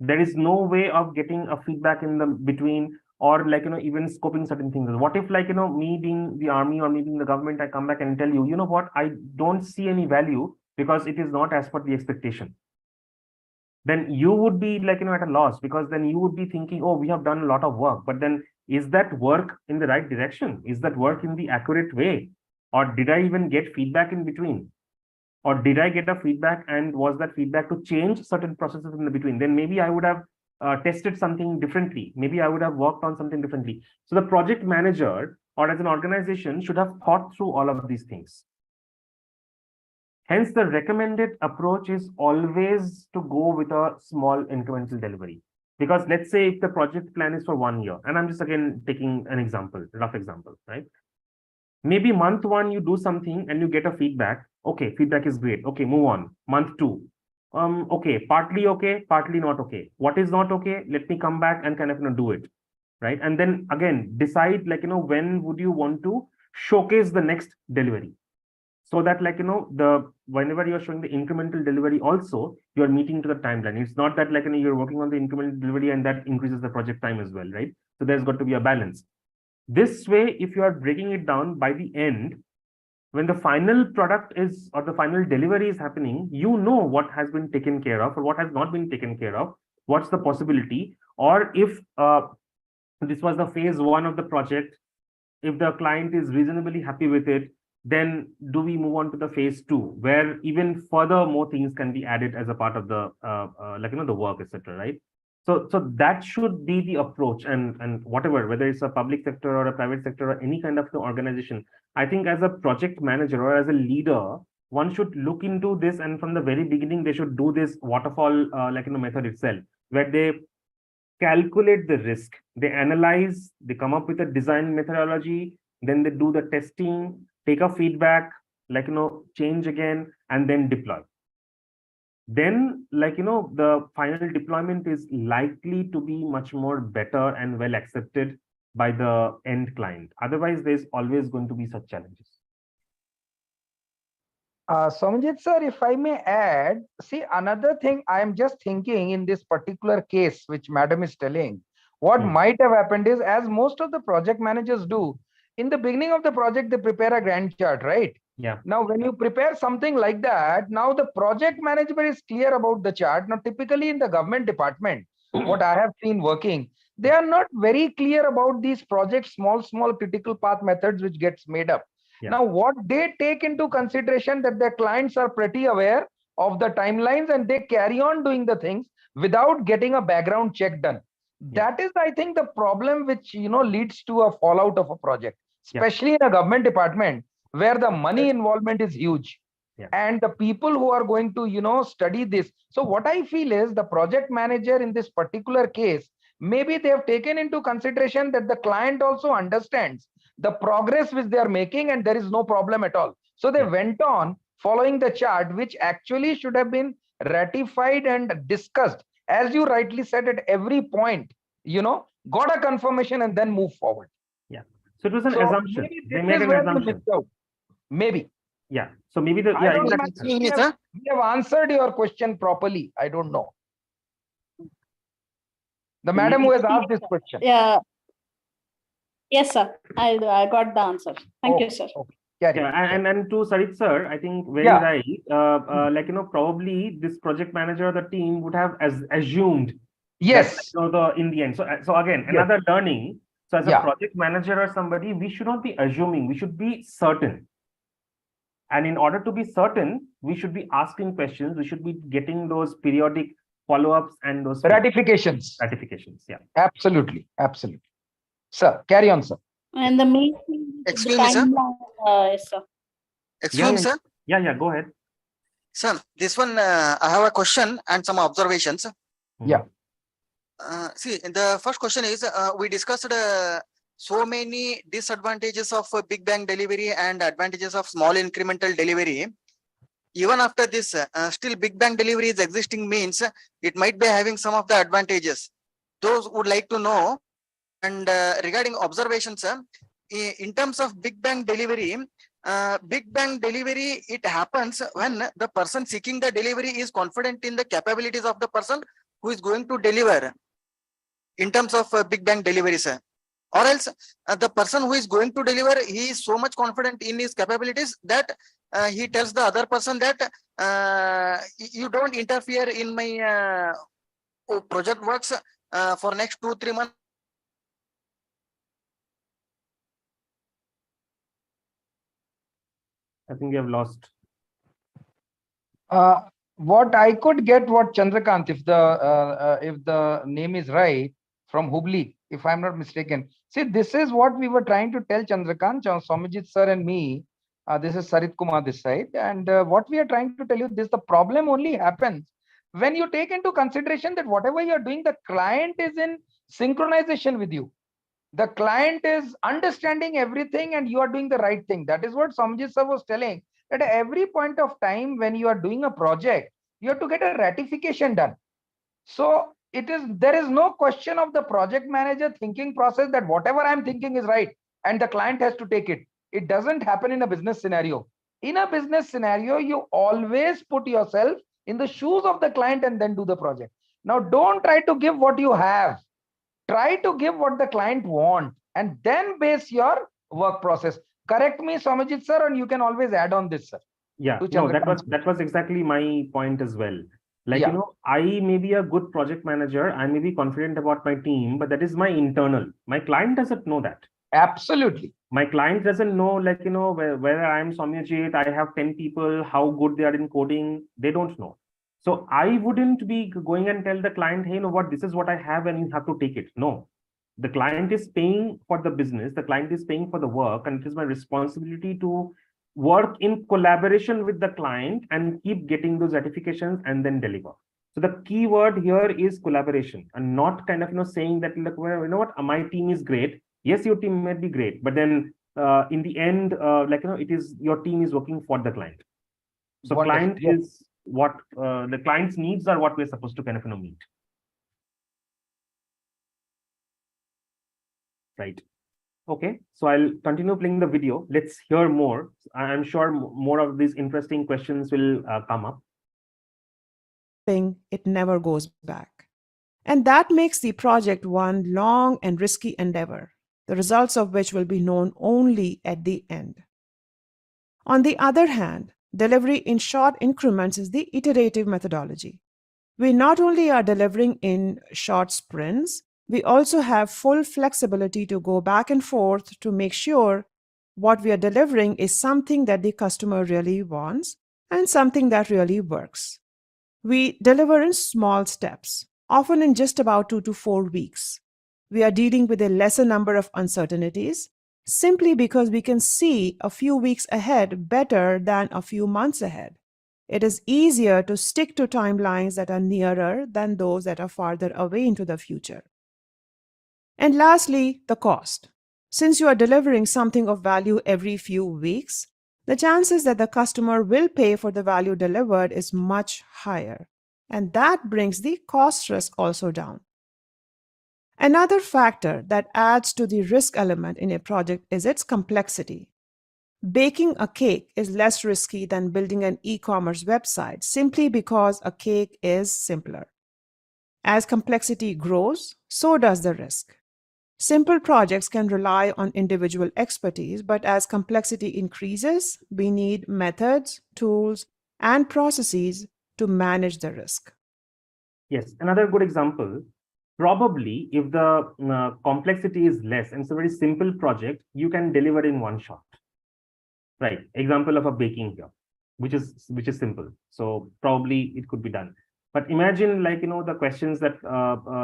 Speaker 2: There is no way of getting a feedback in the between, or even scoping certain things. What if, me being the army or me being the government, I come back and tell you, you know what, I don't see any value because it is not as per the expectation. Then you would be at a loss, because then you would be thinking, oh, we have done a lot of work, but then is that work in the right direction? Is that work in the accurate way? Or did I even get feedback in between? Or did I get a feedback, and was that feedback to change certain processes in the between? Then maybe I would have tested something differently. Maybe I would have worked on something differently. So the project manager or as an organization should have thought through all of these things. Hence, the recommended approach is always to go with a small incremental delivery. Because let's say if the project plan is for 1 year, and I'm just again taking an example, rough example, right? Maybe month one, you do something and you get a feedback. Okay, feedback is great. Okay, move on. Month two. Okay, partly not okay. What is not okay? Let me come back and kind of do it. Right. And then again, decide when would you want to showcase the next delivery. So that whenever you're showing the incremental delivery also, you're meeting to the timeline. It's not that you're working on the incremental delivery and that increases the project time as well, right? So there's got to be a balance. This way, if you are breaking it down by the end, when the final product is or the final delivery is happening, you know what has been taken care of or what has not been taken care of, what's the possibility, or if this was the phase one of the project, if the client is reasonably happy with it, then do we move on to the phase two, where even further more things can be added as a part of the the work, etc. Right? So that should be the approach, and whatever, whether it's a public sector or a private sector or any kind of organization, I think as a project manager or as a leader, one should look into this, and from the very beginning, they should do this waterfall method itself, where they calculate the risk, they analyze, they come up with a design methodology, then they do the testing, take a feedback, change again, and then deploy. Then the final deployment is likely to be much more better and well accepted by the end client. Otherwise, there's always going to be such challenges.
Speaker 3: Soumyajit sir, if I may add, see, another thing I am just thinking in this particular case, which madam is telling, what might have happened is, as most of the project managers do, in the beginning of the project, they prepare a Gantt chart, right?
Speaker 2: Yeah.
Speaker 3: Now, when you prepare something like that, now the project manager is clear about the chart. Now, typically in the government department, what I have seen working, they are not very clear about these projects, small critical path methods, which gets made up. Yeah. Now, what they take into consideration that their clients are pretty aware of the timelines and they carry on doing the things without getting a background check done. Yeah. That is, I think, the problem which leads to a fallout of a project, especially in a government department where the money involvement is huge. Yeah. And the people who are going to study this. So what I feel is the project manager in this particular case, maybe they have taken into consideration that the client also understands the progress which they are making and there is no problem at all. So they went on following the chart, which actually should have been ratified and discussed, as you rightly said, at every point, got a confirmation and then move forward.
Speaker 2: Yeah. So it was an assumption. They made an assumption.
Speaker 3: Maybe.
Speaker 2: Yeah. So maybe the
Speaker 3: we have answered your question properly. I don't know. The madam who has asked this question.
Speaker 4: Yeah. Yes, sir. I got the answer. Thank you, sir.
Speaker 2: Okay. Yeah, and to Sarit sir, I think very right. Probably this project manager or the team would have assumed.
Speaker 3: Yes.
Speaker 2: That, in the end. So again, another learning. So as a project manager or somebody, we should not be assuming. We should be certain. And in order to be certain, we should be asking questions. We should be getting those periodic follow-ups and those
Speaker 3: ratifications.
Speaker 2: Yeah.
Speaker 3: Absolutely. Sir, carry on, sir.
Speaker 4: And the main
Speaker 6: excuse me, sir.
Speaker 4: Yes, sir.
Speaker 6: Excuse me, sir.
Speaker 2: Yeah, go ahead.
Speaker 6: Sir, this one, I have a question and some observations.
Speaker 3: Yeah.
Speaker 6: See, the first question is, we discussed so many disadvantages of big bang delivery and advantages of small incremental delivery. Even after this, still big bang delivery is existing means it might be having some of the advantages. Those would like to know. And regarding observations, in terms of big bang delivery, it happens when the person seeking the delivery is confident in the capabilities of the person who is going to deliver. In terms of big bang delivery, sir. Or else the person who is going to deliver, he is so much confident in his capabilities that he tells the other person that you don't interfere in my project works for next 2-3 months.
Speaker 2: I think we have lost.
Speaker 3: What I could get, what Chandrakant, if the name is right, from Hubli, if I'm not mistaken. See, this is what we were trying to tell Chandrakant, Soumyajit sir and me. This is Sarit Kumar this side. And what we are trying to tell you, this the problem only happens when you take into consideration that whatever you're doing, the client is in synchronization with you. The client is understanding everything and you are doing the right thing. That is what Soumyajit sir was telling, that at every point of time when you are doing a project, you have to get a ratification done. So there is no question of the project manager thinking process that whatever I'm thinking is right and the client has to take it. It doesn't happen in a business scenario. In a business scenario, you always put yourself in the shoes of the client and then do the project. Now, don't try to give what you have. Try to give what the client wants and then base your work process. Correct me, Soumyajit sir, and you can always add on this, sir.
Speaker 2: Yeah,
Speaker 3: To
Speaker 2: no,
Speaker 3: Chandrakant.
Speaker 2: that was exactly my point as well. Like,
Speaker 3: Yeah.
Speaker 2: you know, I may be a good project manager, I may be confident about my team, but that is my internal. My client doesn't know that.
Speaker 3: Absolutely.
Speaker 2: My client doesn't know, like, you know, whether I'm Soumyajit, I have 10 people, how good they are in coding, they don't know. So I wouldn't be going and tell the client, hey, you know what, this is what I have and you have to take it. No, the client is paying for the business, the client is paying for the work, and it is my responsibility to work in collaboration with the client and keep getting those certifications and then deliver. So the key word here is collaboration, and not kind of, you know, saying that, look, well, you know what, my team is great. Yes, your team might be great, but then in the end, like, you know, it is your team is working for the client. So
Speaker 3: Wonderful.
Speaker 2: client
Speaker 3: Yes.
Speaker 2: is what the client's needs are what we're supposed to kind of, you know, meet. Right. Okay, so I'll continue playing the video. Let's hear more. I'm sure more of these interesting questions will come up.
Speaker 5: It never goes back. And that makes the project one long and risky endeavor, the results of which will be known only at the end. On the other hand, delivery in short increments is the iterative methodology. We not only are delivering in short sprints, we also have full flexibility to go back and forth to make sure what we are delivering is something that the customer really wants and something that really works. We deliver in small steps, often in just about 2 to 4 weeks. We are dealing with a lesser number of uncertainties simply because we can see a few weeks ahead better than a few months ahead. It is easier to stick to timelines that are nearer than those that are farther away into the future. And lastly, the cost. Since you are delivering something of value every few weeks, the chances that the customer will pay for the value delivered is much higher. And that brings the cost risk also down. Another factor that adds to the risk element in a project is its complexity. Baking a cake is less risky than building an e-commerce website simply because a cake is simpler. As complexity grows, so does the risk. Simple projects can rely on individual expertise, but as complexity increases, we need methods, tools, and processes to manage the risk.
Speaker 2: Yes, another good example. Probably, if the complexity is less and it's a very simple project, you can deliver in one shot. Right. Example of a baking here, which is simple. So probably it could be done. But imagine, like, you know, the questions that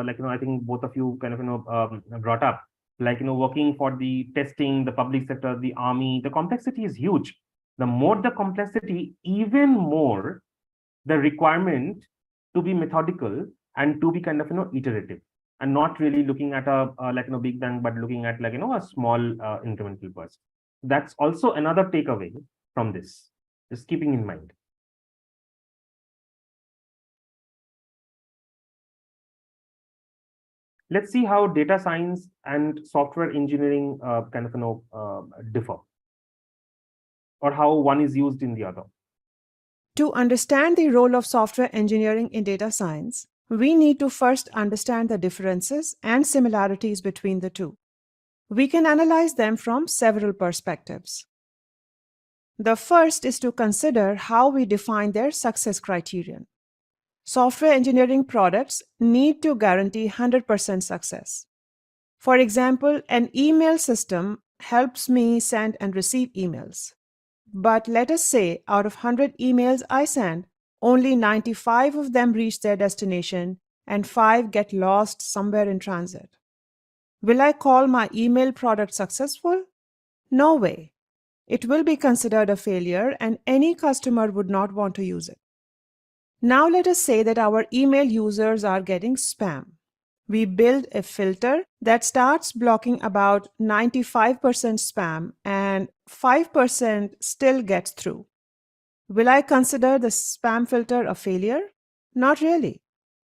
Speaker 2: like, you know, I think both of you kind of, you know, brought up, like, you know, working for the testing, the public sector, the army, the complexity is huge. The more the complexity, even more the requirement to be methodical and to be kind of, you know, iterative, and not really looking at a like, you know, big bang, but looking at, like, you know, a small incremental burst. That's also another takeaway from this, just keeping in mind. Let's see how data science and software engineering kind of, you know, differ, or how one is used in the other.
Speaker 5: To understand the role of software engineering in data science, we need to first understand the differences and similarities between the two. We can analyze them from several perspectives. The first is to consider how we define their success criterion. Software engineering products need to guarantee 100% success. For example, an email system helps me send and receive emails. But let us say out of 100 emails I send, only 95 of them reach their destination and 5 get lost somewhere in transit. Will I call my email product successful? No way. It will be considered a failure and any customer would not want to use it. Now let us say that our email users are getting spam. We build a filter that starts blocking about 95% spam and 5% still gets through. Will I consider the spam filter a failure? Not really.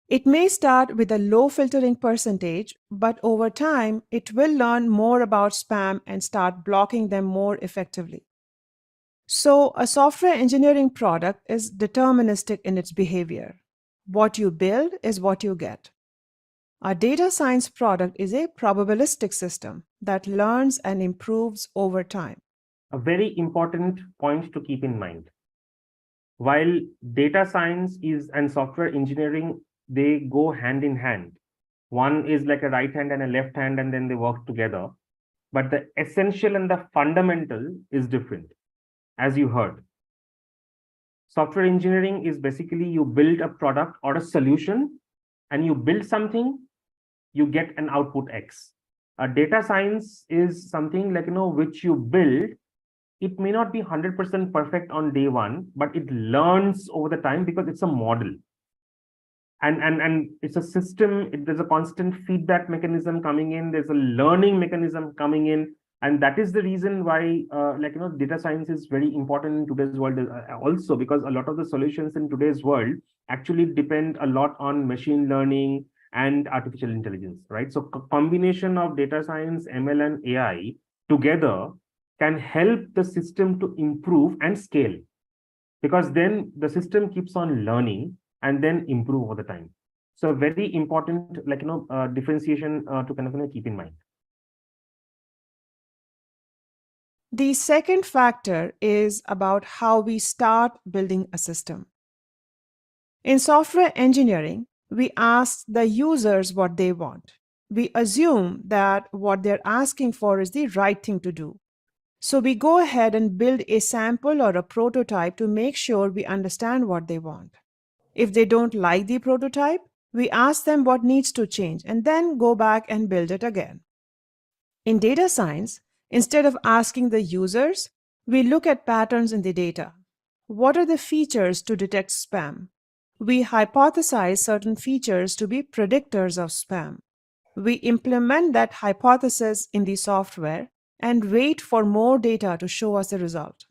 Speaker 5: It may start with a low filtering percentage, but over time, it will learn more about spam and start blocking them more effectively. So, a software engineering product is deterministic in its behavior. What you build is what you get. A data science product is a probabilistic system that learns and improves over time.
Speaker 2: A very important point to keep in mind. While data science is and software engineering, they go hand in hand. One is like a right hand and a left hand, and then they work together. But the essential and the fundamental is different, as you heard. Software engineering is basically you build a product or a solution, and you build something, you get an output X. A data science is something like, which you build. It may not be 100% perfect on day one, but it learns over the time because it's a model. And it's a system. There's a constant feedback mechanism coming in. There's a learning mechanism coming in. And that is the reason why, data science is very important in today's world also, because a lot of the solutions in today's world actually depend a lot on machine learning and artificial intelligence, right? So combination of data science, ML, and AI together can help the system to improve and scale, because then the system keeps on learning and then improve over the time. So very important, differentiation to kind of keep in mind.
Speaker 5: The second factor is about how we start building a system. In software engineering, we ask the users what they want. We assume that what they're asking for is the right thing to do. So we go ahead and build a sample or a prototype to make sure we understand what they want. If they don't like the prototype, we ask them what needs to change and then go back and build it again. In data science, instead of asking the users, we look at patterns in the data. What are the features to detect spam? We hypothesize certain features to be predictors of spam. We implement that hypothesis in the software and wait for more data to show us the result.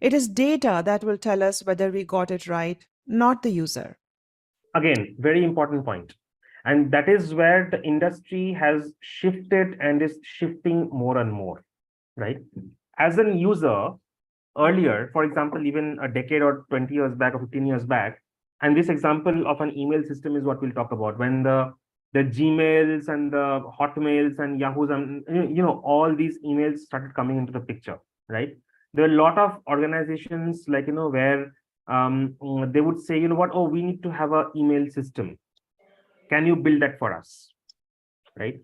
Speaker 5: It is data that will tell us whether we got it right, not the user.
Speaker 2: Again, very important point. And that is where the industry has shifted and is shifting more and more, right? As a user, earlier, for example, even a decade or 20 years back or 15 years back, and this example of an email system is what we'll talk about, when the Gmails and the Hotmails and Yahoos and all these emails started coming into the picture, right? There are a lot of organizations where they would say, oh, we need to have an email system. Can you build that for us, right?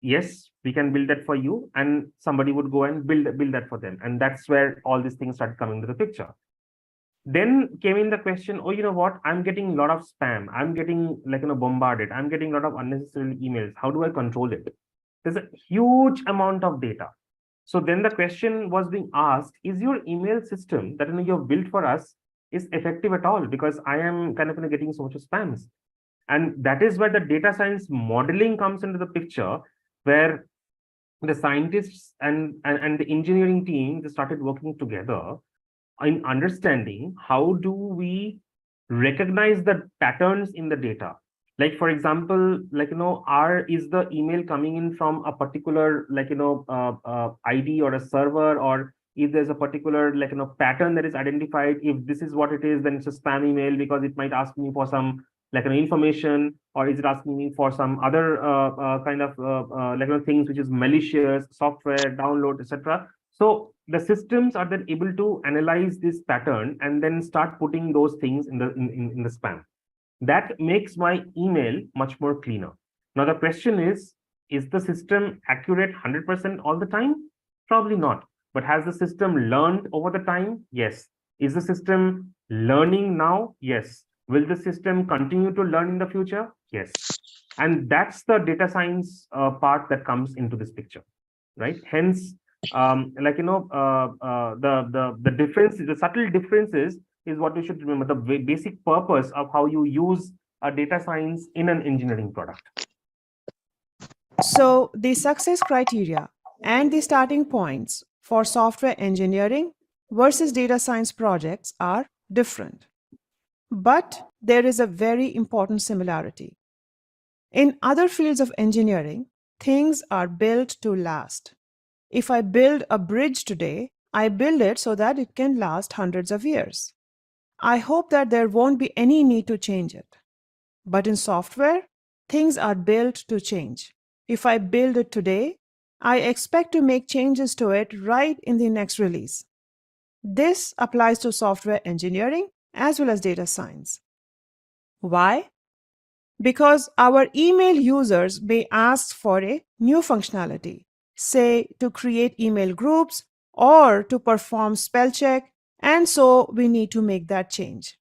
Speaker 2: Yes, we can build that for you, and somebody would go and build that for them, and that's where all these things started coming to the picture. Then came in the question, oh, you know what? I'm getting a lot of spam. I'm getting bombarded. I'm getting a lot of unnecessary emails. How do I control it? There's a huge amount of data. So then the question was being asked, is your email system that you've built for us is effective at all? Because I am kind of getting so much of spams. And that is where the data science modeling comes into the picture, where the scientists and the engineering team, they started working together in understanding how do we recognize the patterns in the data. Like, for example, is the email coming in from a particular ID or a server, or if there's a particular pattern that is identified. If this is what it is, then it's a spam email because it might ask me for some information, or is it asking me for some other kind of things which is malicious software download, etc. So the systems are then able to analyze this pattern and then start putting those things in the spam. That makes my email much more cleaner. Now the question is the system accurate 100% all the time? Probably not. But has the system learned over the time? Yes. Is the system learning now? Yes. Will the system continue to learn in the future? Yes. And that's the data science part that comes into this picture, right? Hence, the difference, the subtle differences is what you should remember, the basic purpose of how you use a data science in an engineering product.
Speaker 5: So, the success criteria and the starting points for software engineering versus data science projects are different. But there is a very important similarity. In other fields of engineering, things are built to last. If I build a bridge today, I build it so that it can last hundreds of years. I hope that there won't be any need to change it. But in software, things are built to change. If I build it today, I expect to make changes to it right in the next release. This applies to software engineering as well as data science. Why? Because our email users may ask for a new functionality, say to create email groups or to perform spell check, and so we need to make that change.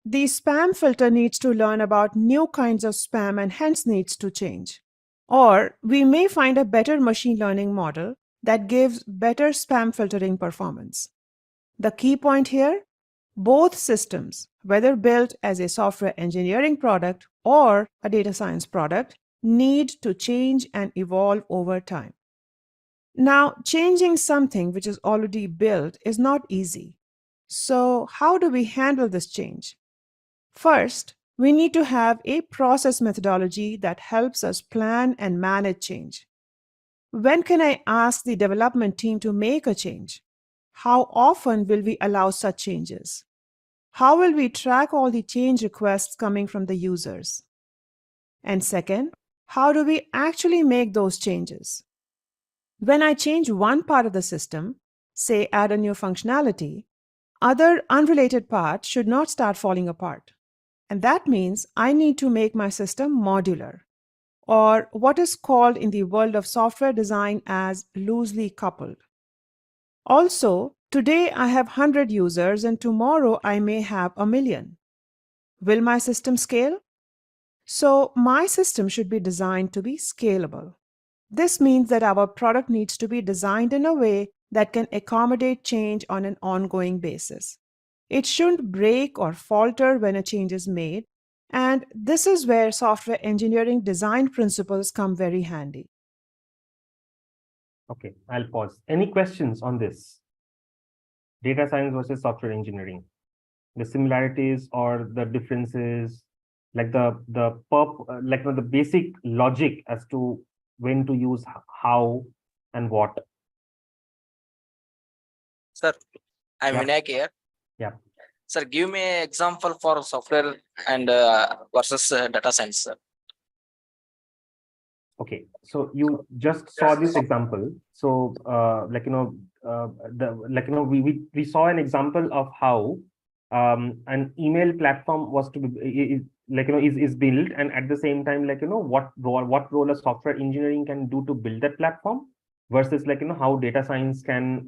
Speaker 5: The spam filter needs to learn about new kinds of spam and hence needs to change. Or we may find a better machine learning model that gives better spam filtering performance. The key point here, both systems, whether built as a software engineering product or a data science product, need to change and evolve over time. Now, changing something which is already built is not easy. So, how do we handle this change? First, we need to have a process methodology that helps us plan and manage change. When can I ask the development team to make a change? How often will we allow such changes? How will we track all the change requests coming from the users? And second, how do we actually make those changes? When I change one part of the system, say add a new functionality, other unrelated parts should not start falling apart. And that means I need to make my system modular, or what is called in the world of software design as loosely coupled. Also, today I have 100 users and tomorrow I may have 1,000,000. Will my system scale? So, my system should be designed to be scalable. This means that our product needs to be designed in a way that can accommodate change on an ongoing basis. It shouldn't break or falter when a change is made, and this is where software engineering design principles come very handy.
Speaker 2: Okay, I'll pause. Any questions on this? Data science versus software engineering. The similarities or the differences, like the basic logic as to when to use how and what.
Speaker 7: Sir, I'm
Speaker 2: Yeah.
Speaker 7: Vinayak here.
Speaker 2: Yeah.
Speaker 7: Sir, give me an example for software and versus data science, sir.
Speaker 2: Okay, so you just saw this example. So, we saw an example of how an email platform was to be is built, and at the same time, what role a software engineering can do to build that platform versus how data science can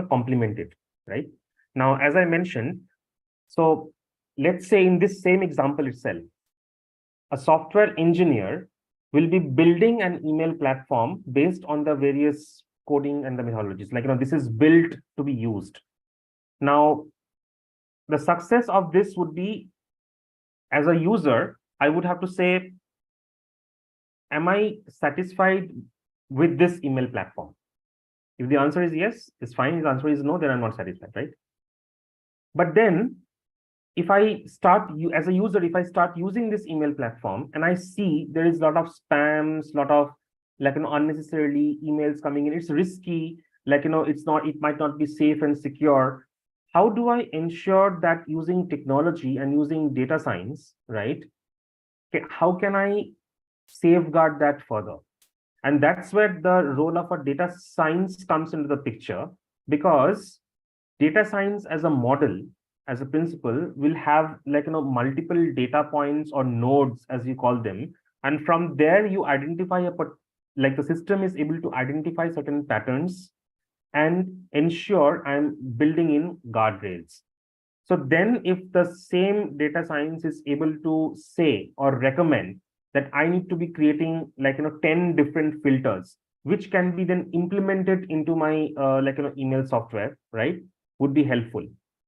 Speaker 2: complement it, right? Now, as I mentioned, so let's say in this same example itself, a software engineer will be building an email platform based on the various coding and the methodologies. This is built to be used. Now, the success of this would be, as a user, I would have to say, am I satisfied with this email platform? If the answer is yes, it's fine. If the answer is no, then I'm not satisfied, right? But then, if I start, as a user, if I start using this email platform and I see there is a lot of spams, lot of unnecessarily emails coming in, it's risky, it might not be safe and secure. How do I ensure that using technology and using data science, right? How can I safeguard that further? And that's where the role of a data science comes into the picture, because data science as a model, as a principle, will have multiple data points or nodes, as you call them, and from there you identify the system is able to identify certain patterns and ensure I'm building in guardrails. So then if the same data science is able to say or recommend that I need to be creating 10 different filters, which can be then implemented into my email software, right? Would be helpful.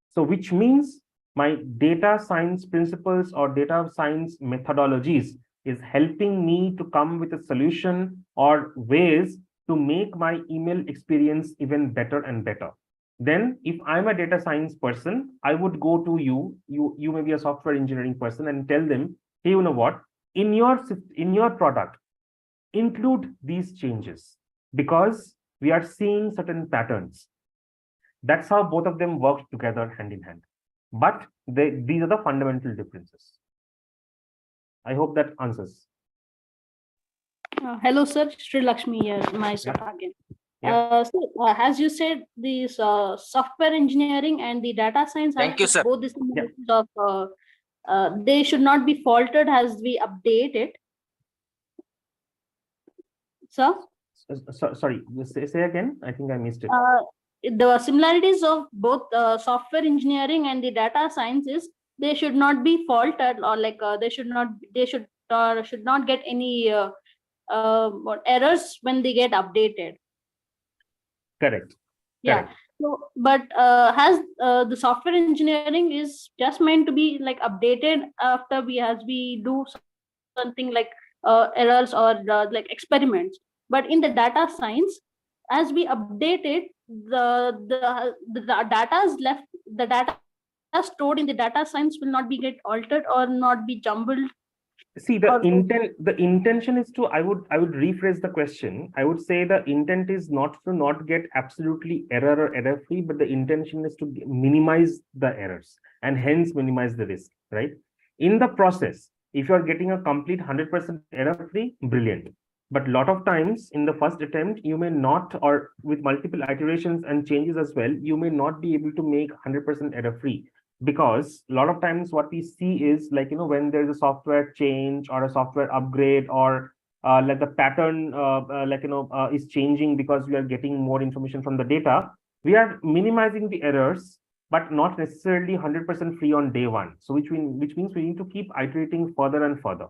Speaker 2: So which means my data science principles or data science methodologies is helping me to come with a solution or ways to make my email experience even better and better. Then if I'm a data science person, I would go to you may be a software engineering person, and tell them, hey, you know what, in your product, include these changes, because we are seeing certain patterns. That's how both of them work together hand in hand. But these are the fundamental differences. I hope that answers.
Speaker 4: Hello, sir. Sri Lakshmi here, myself again. As you said, these software engineering and the data science
Speaker 7: Thank you,
Speaker 4: has
Speaker 7: sir.
Speaker 4: both the similarities of they should not be faltered as we update it. Sir?
Speaker 2: Sorry, say again. I think I missed it.
Speaker 4: The similarities of both software engineering and the data science is they should not be faltered, or they should not get any errors when they get updated.
Speaker 2: Correct.
Speaker 4: Yeah.
Speaker 2: Correct.
Speaker 4: So, but has the software engineering is just meant to be like updated after we do something like errors or like experiments. But in the data science, as we update it, the data is left. The data stored in the data science will not be get altered or not be jumbled.
Speaker 2: See, the intention is to, I would rephrase the question. I would say the intent is not to not get absolutely error or error free, but the intention is to minimize the errors and hence minimize the risk, right? In the process, if you are getting a complete 100% error free, brilliant. But a lot of times in the first attempt, you may not, or with multiple iterations and changes as well, you may not be able to make 100% error free. Because a lot of times what we see is when there's a software change or a software upgrade, or like the pattern is changing because we are getting more information from the data, we are minimizing the errors, but not necessarily 100% free on day one. So which means we need to keep iterating further and further,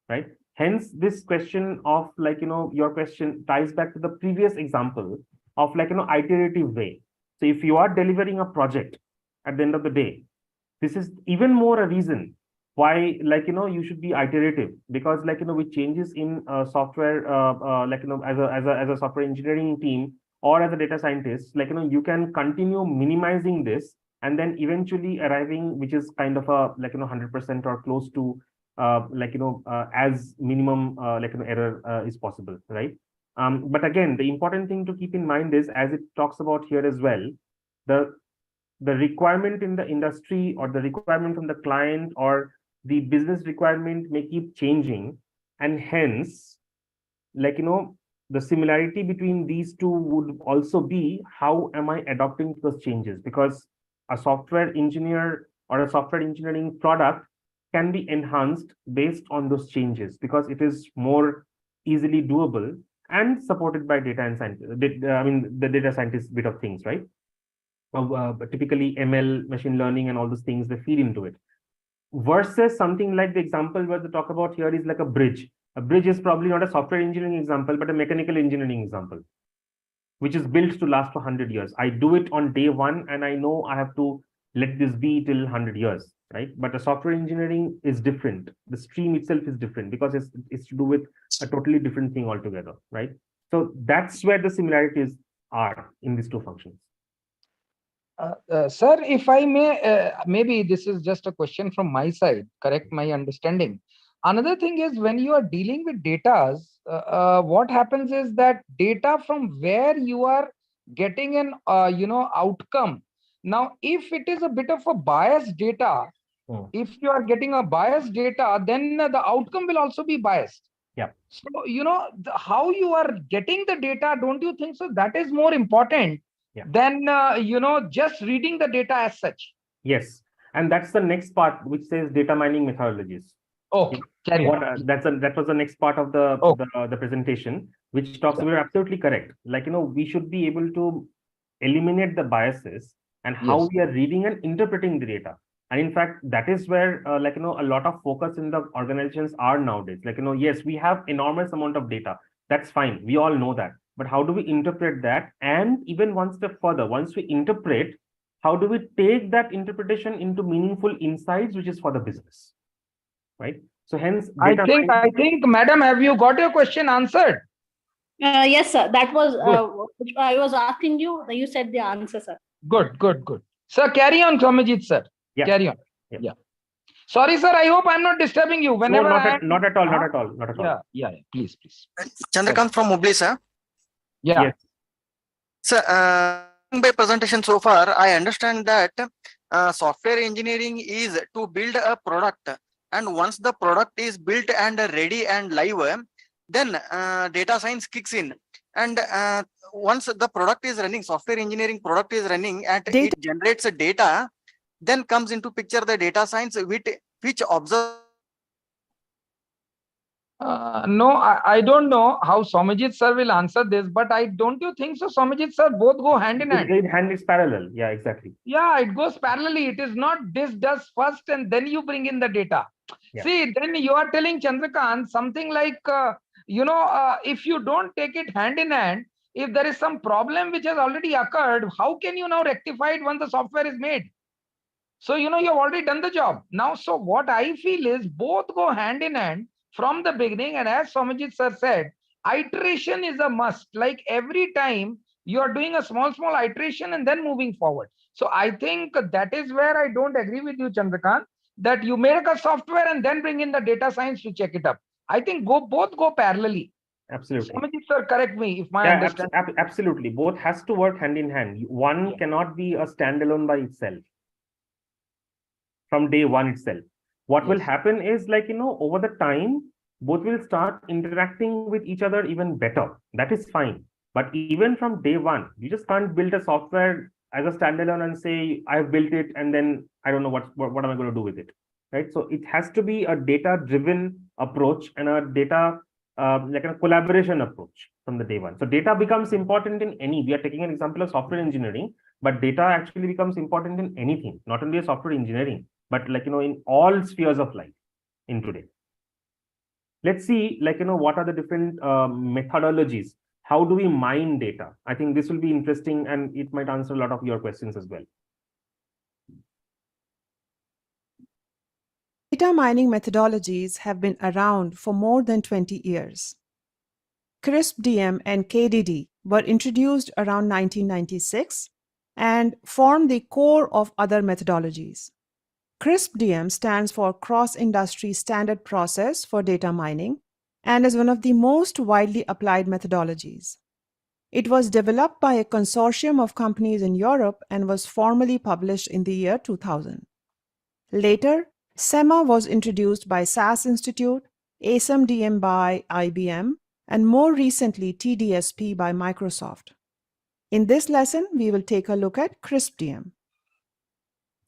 Speaker 2: right? Hence this question of your question ties back to the previous example of iterative way. So if you are delivering a project at the end of the day, this is even more a reason why you should be iterative, because with changes in software as a software engineering team or as a data scientist, you can continue minimizing this and then eventually arriving, which is kind of a 100% or close to as minimum error is possible, right? But again, the important thing to keep in mind is, as it talks about here as well, the requirement in the industry or the requirement from the client or the business requirement may keep changing, and hence the similarity between these two would also be, how am I adopting those changes? Because a software engineer or a software engineering product can be enhanced based on those changes, because it is more easily doable and supported by data and science. The data scientist bit of things, right? Typically ML, machine learning, and all those things, they feed into it. Versus something like the example where they talk about here is like a bridge. A bridge is probably not a software engineering example, but a mechanical engineering example, which is built to last for 100 years. I do it on day one, and I know I have to let this be till 100 years, right? But a software engineering is different. The stream itself is different because it's to do with a totally different thing altogether, right? So that's where the similarities are in these two functions.
Speaker 3: Sir, if I may, maybe this is just a question from my side, correct my understanding. Another thing is, when you are dealing with data, what happens is that data from where you are getting an outcome. Now, if it is a bit of a biased data, if you are getting a biased data, then the outcome will also be biased.
Speaker 2: Yeah.
Speaker 3: So, how you are getting the data, don't you think so? That is more important than, just reading the data as such.
Speaker 2: Yes. And that's the next part, which says data mining methodologies.
Speaker 3: Okay.
Speaker 2: That was the next part of the presentation, which talks about, absolutely correct. We should be able to eliminate the biases and how we are reading and interpreting the data. And in fact, that is where a lot of focus in the organizations are nowadays. Yes, we have enormous amount of data. That's fine. We all know that. But how do we interpret that? And even one step further, once we interpret, how do we take that interpretation into meaningful insights, which is for the business, right? So hence,
Speaker 3: I think, madam, have you got your question answered?
Speaker 4: Yes, sir. That was
Speaker 3: Good.
Speaker 4: I was asking you. You said the answer, sir.
Speaker 3: Good. Sir, carry on, Soumyajit, sir.
Speaker 2: Yeah.
Speaker 3: Carry on.
Speaker 2: Yeah.
Speaker 3: Yeah. Sorry, sir. I hope I'm not disturbing you. Whenever
Speaker 2: not at all.
Speaker 3: Yeah. Please.
Speaker 6: Chandrakant from Hubli, sir.
Speaker 3: Yeah.
Speaker 2: Yes.
Speaker 6: Sir, by presentation so far, I understand that software engineering is to build a product, and once the product is built and ready and live, then data science kicks in. And once the product is running, software engineering product is running, and it generates a data, then comes into picture the data science which observes.
Speaker 3: No, I don't know how Soumyajit sir will answer this, but don't you think so, Soumyajit sir? Both go hand in hand.
Speaker 2: Hand is parallel. Yeah, exactly.
Speaker 3: Yeah, it goes parallelly. It is not this does first and then you bring in the data.
Speaker 2: Yeah.
Speaker 3: See, then you are telling Chandrakant something like, if you don't take it hand in hand, if there is some problem which has already occurred, how can you now rectify it once the software is made? So, you have already done the job. Now, so what I feel is both go hand in hand from the beginning. And as Soumyajit sir said, iteration is a must. Like every time you are doing a small iteration and then moving forward. So I think that is where I don't agree with you, Chandrakant, that you make a software and then bring in the data science to check it up. I think both go parallelly.
Speaker 2: Absolutely.
Speaker 3: Soumyajit sir, correct me if my understanding.
Speaker 2: Absolutely. Both has to work hand in hand. One cannot be a standalone by itself. From day one itself, what will happen is over the time, both will start interacting with each other even better. That is fine. But even from day one, you just can't build a software as a standalone and say, I've built it and then I don't know what am I going to do with it, right? So it has to be a data-driven approach and a data like a collaboration approach from the day one. So data becomes important in we are taking an example of software engineering, but data actually becomes important in anything, not only software engineering, but in all spheres of life in today. Let's see what are the different methodologies. How do we mine data? I think this will be interesting and it might answer a lot of your questions as well.
Speaker 5: Data mining methodologies have been around for more than 20 years. CRISP-DM and KDD were introduced around 1996 and form the core of other methodologies. CRISP-DM stands for Cross-Industry Standard Process for Data Mining and is one of the most widely applied methodologies. It was developed by a consortium of companies in Europe and was formally published in the year 2000. Later, SEMA was introduced by SAS Institute, ASM-DM by IBM, and more recently TDSP by Microsoft. In this lesson, we will take a look at CRISP-DM.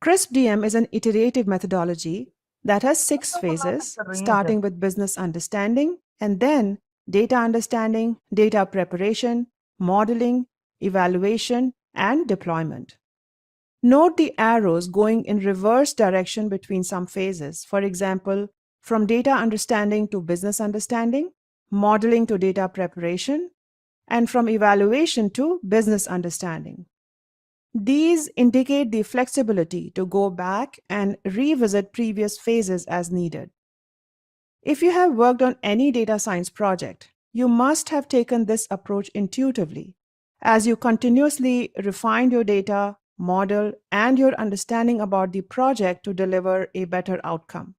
Speaker 5: CRISP-DM is an iterative methodology that has 6 phases, starting with business understanding, and then data understanding, data preparation, modeling, evaluation, and deployment. Note the arrows going in reverse direction between some phases. For example, from data understanding to business understanding, modeling to data preparation, and from evaluation to business understanding. These indicate the flexibility to go back and revisit previous phases as needed. If you have worked on any data science project, you must have taken this approach intuitively as you continuously refine your data, model, and your understanding about the project to deliver a better outcome.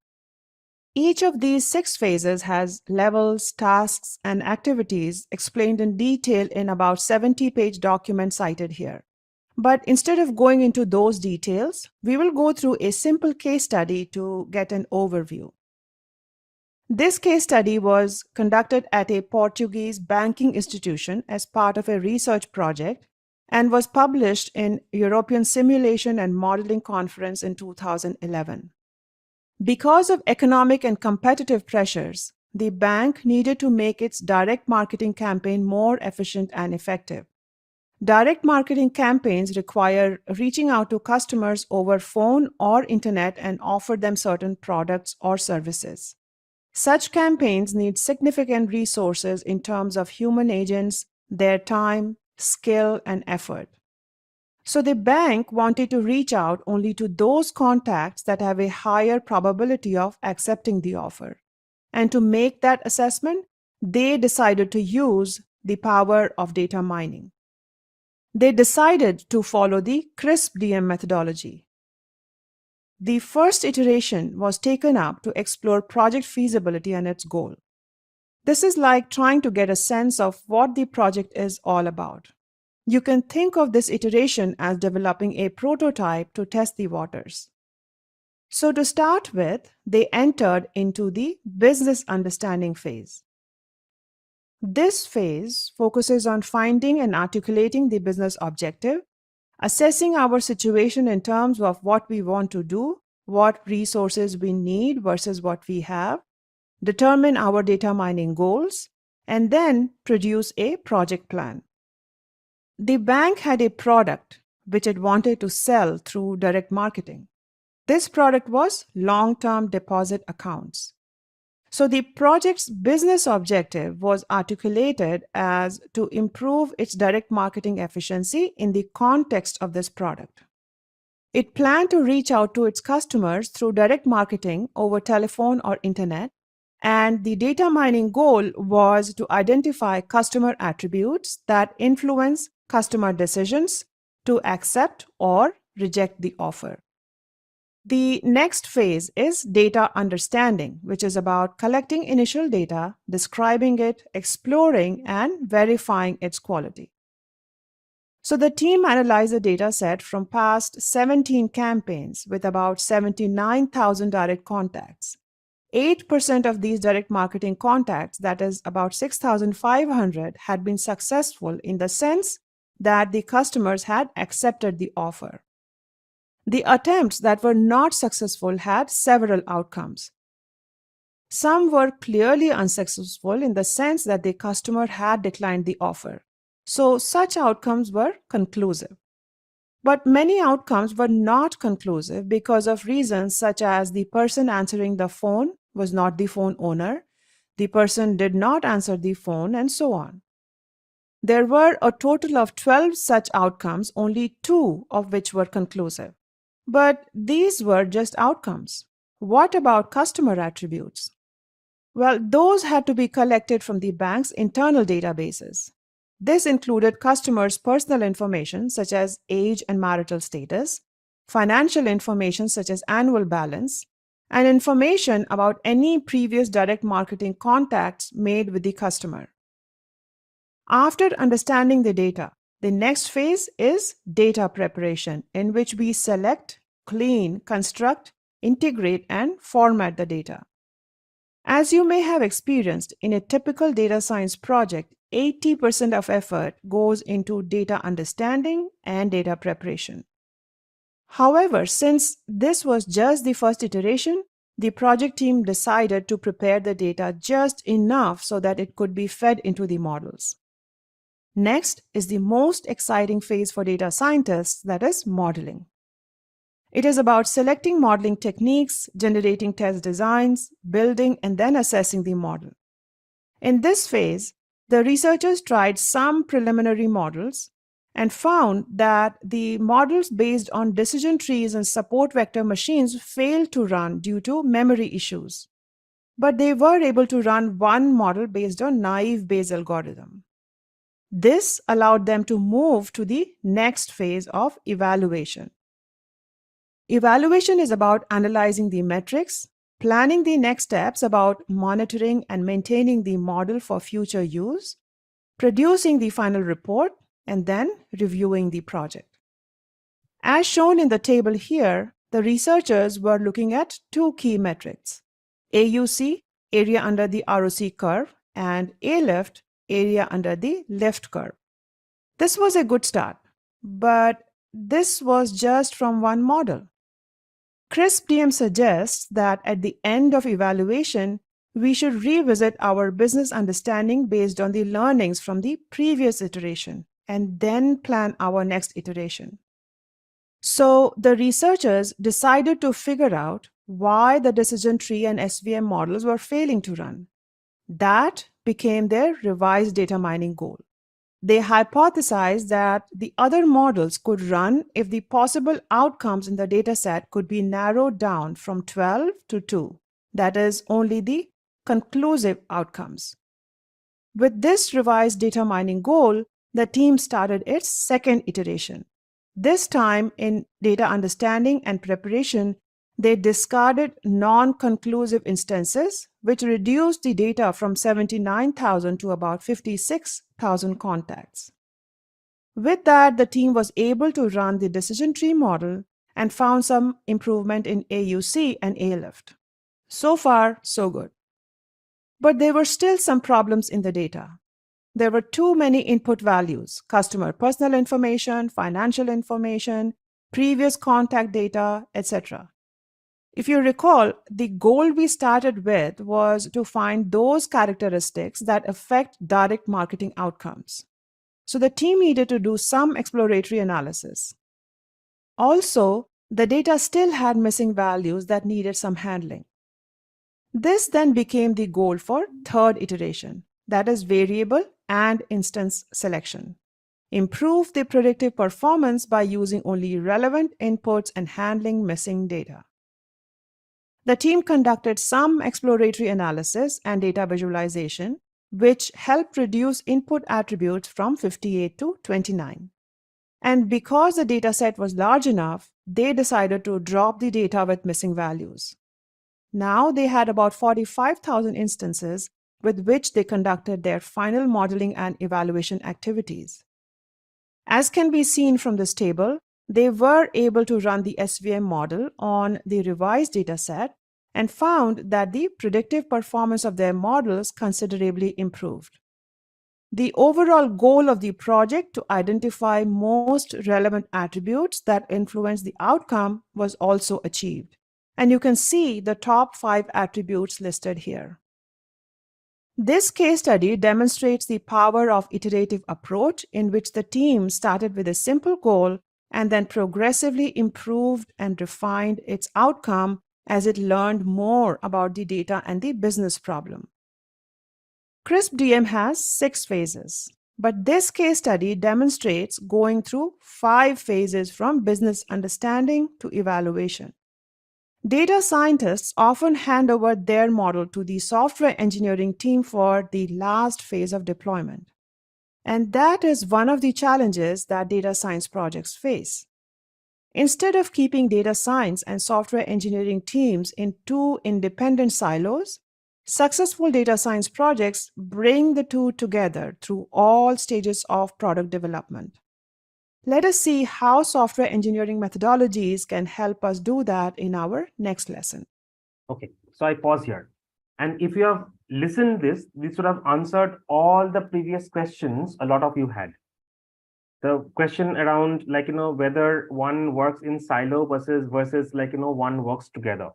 Speaker 5: Each of these 6 phases has levels, tasks, and activities explained in detail in about 70-page document cited here. But instead of going into those details, we will go through a simple case study to get an overview. This case study was conducted at a Portuguese banking institution as part of a research project and was published in European Simulation and Modeling Conference in 2011. Because of economic and competitive pressures, the bank needed to make its direct marketing campaign more efficient and effective. Direct marketing campaigns require reaching out to customers over phone or internet and offer them certain products or services. Such campaigns need significant resources in terms of human agents, their time, skill, and effort. So the bank wanted to reach out only to those contacts that have a higher probability of accepting the offer. And to make that assessment, they decided to use the power of data mining. They decided to follow the CRISP DM methodology. The first iteration was taken up to explore project feasibility and its goal. This is like trying to get a sense of what the project is all about. You can think of this iteration as developing a prototype to test the waters. So to start with, they entered into the business understanding phase. This phase focuses on finding and articulating the business objective, assessing our situation in terms of what we want to do, what resources we need versus what we have, determine our data mining goals, and then produce a project plan. The bank had a product which it wanted to sell through direct marketing. This product was long-term deposit accounts. So the project's business objective was articulated as to improve its direct marketing efficiency in the context of this product. It planned to reach out to its customers through direct marketing over telephone or internet, and the data mining goal was to identify customer attributes that influence customer decisions to accept or reject the offer. The next phase is data understanding, which is about collecting initial data, describing it, exploring, and verifying its quality. So the team analyzed a data set from past 17 campaigns with about 79,000 direct contacts. 8% of these direct marketing contacts, that is about 6,500, had been successful in the sense that the customers had accepted the offer. The attempts that were not successful had several outcomes. Some were clearly unsuccessful in the sense that the customer had declined the offer. So such outcomes were conclusive. But many outcomes were not conclusive because of reasons such as the person answering the phone was not the phone owner, the person did not answer the phone, and so on. There were a total of 12 such outcomes, only 2 of which were conclusive. But these were just outcomes. What about customer attributes? Well, those had to be collected from the bank's internal databases. This included customers' personal information such as age and marital status, financial information such as annual balance, and information about any previous direct marketing contacts made with the customer. After understanding the data, the next phase is data preparation, in which we select, clean, construct, integrate, and format the data. As you may have experienced in a typical data science project, 80% of effort goes into data understanding and data preparation. However, since this was just the first iteration, the project team decided to prepare the data just enough so that it could be fed into the models. Next is the most exciting phase for data scientists, that is modeling. It is about selecting modeling techniques, generating test designs, building, and then assessing the model. In this phase, the researchers tried some preliminary models and found that the models based on decision trees and support vector machines failed to run due to memory issues. But they were able to run one model based on naive Bayes algorithm. This allowed them to move to the next phase of evaluation. Evaluation is about analyzing the metrics, planning the next steps about monitoring and maintaining the model for future use, producing the final report, and then reviewing the project. As shown in the table here, the researchers were looking at 2 key metrics: AUC, area under the ROC curve, and A-lift, area under the lift curve. This was a good start, but this was just from one model. CRISP DM suggests that at the end of evaluation, we should revisit our business understanding based on the learnings from the previous iteration and then plan our next iteration. So the researchers decided to figure out why the decision tree and SVM models were failing to run. That became their revised data mining goal. They hypothesized that the other models could run if the possible outcomes in the dataset could be narrowed down from 12 to 2, that is, only the conclusive outcomes. With this revised data mining goal, the team started its second iteration. This time, in data understanding and preparation, they discarded non-conclusive instances, which reduced the data from 79,000 to about 56,000 contacts. With that, the team was able to run the decision tree model and found some improvement in AUC and A-lift. So far, so good. But there were still some problems in the data. There were too many input values: customer personal information, financial information, previous contact data, etc. If you recall, the goal we started with was to find those characteristics that affect direct marketing outcomes. So the team needed to do some exploratory analysis. Also, the data still had missing values that needed some handling. This then became the goal for third iteration, that is variable and instance selection. Improve the predictive performance by using only relevant inputs and handling missing data. The team conducted some exploratory analysis and data visualization, which helped reduce input attributes from 58 to 29. And because the dataset was large enough, they decided to drop the data with missing values. Now they had about 45,000 instances with which they conducted their final modeling and evaluation activities. As can be seen from this table, they were able to run the SVM model on the revised dataset and found that the predictive performance of their models considerably improved. The overall goal of the project to identify most relevant attributes that influence the outcome was also achieved. And you can see the top 5 attributes listed here. This case study demonstrates the power of iterative approach in which the team started with a simple goal and then progressively improved and refined its outcome as it learned more about the data and the business problem. CRISP DM has 6 phases, but this case study demonstrates going through 5 phases from business understanding to evaluation. Data scientists often hand over their model to the software engineering team for the last phase of deployment. And that is one of the challenges that data science projects face. Instead of keeping data science and software engineering teams in 2 independent silos, successful data science projects bring the 2 together through all stages of product development. Let us see how software engineering methodologies can help us do that in our next lesson.
Speaker 2: Okay, so I pause here. And if you have listened this would have answered all the previous questions a lot of you had. The question around whether one works in silo versus one works together.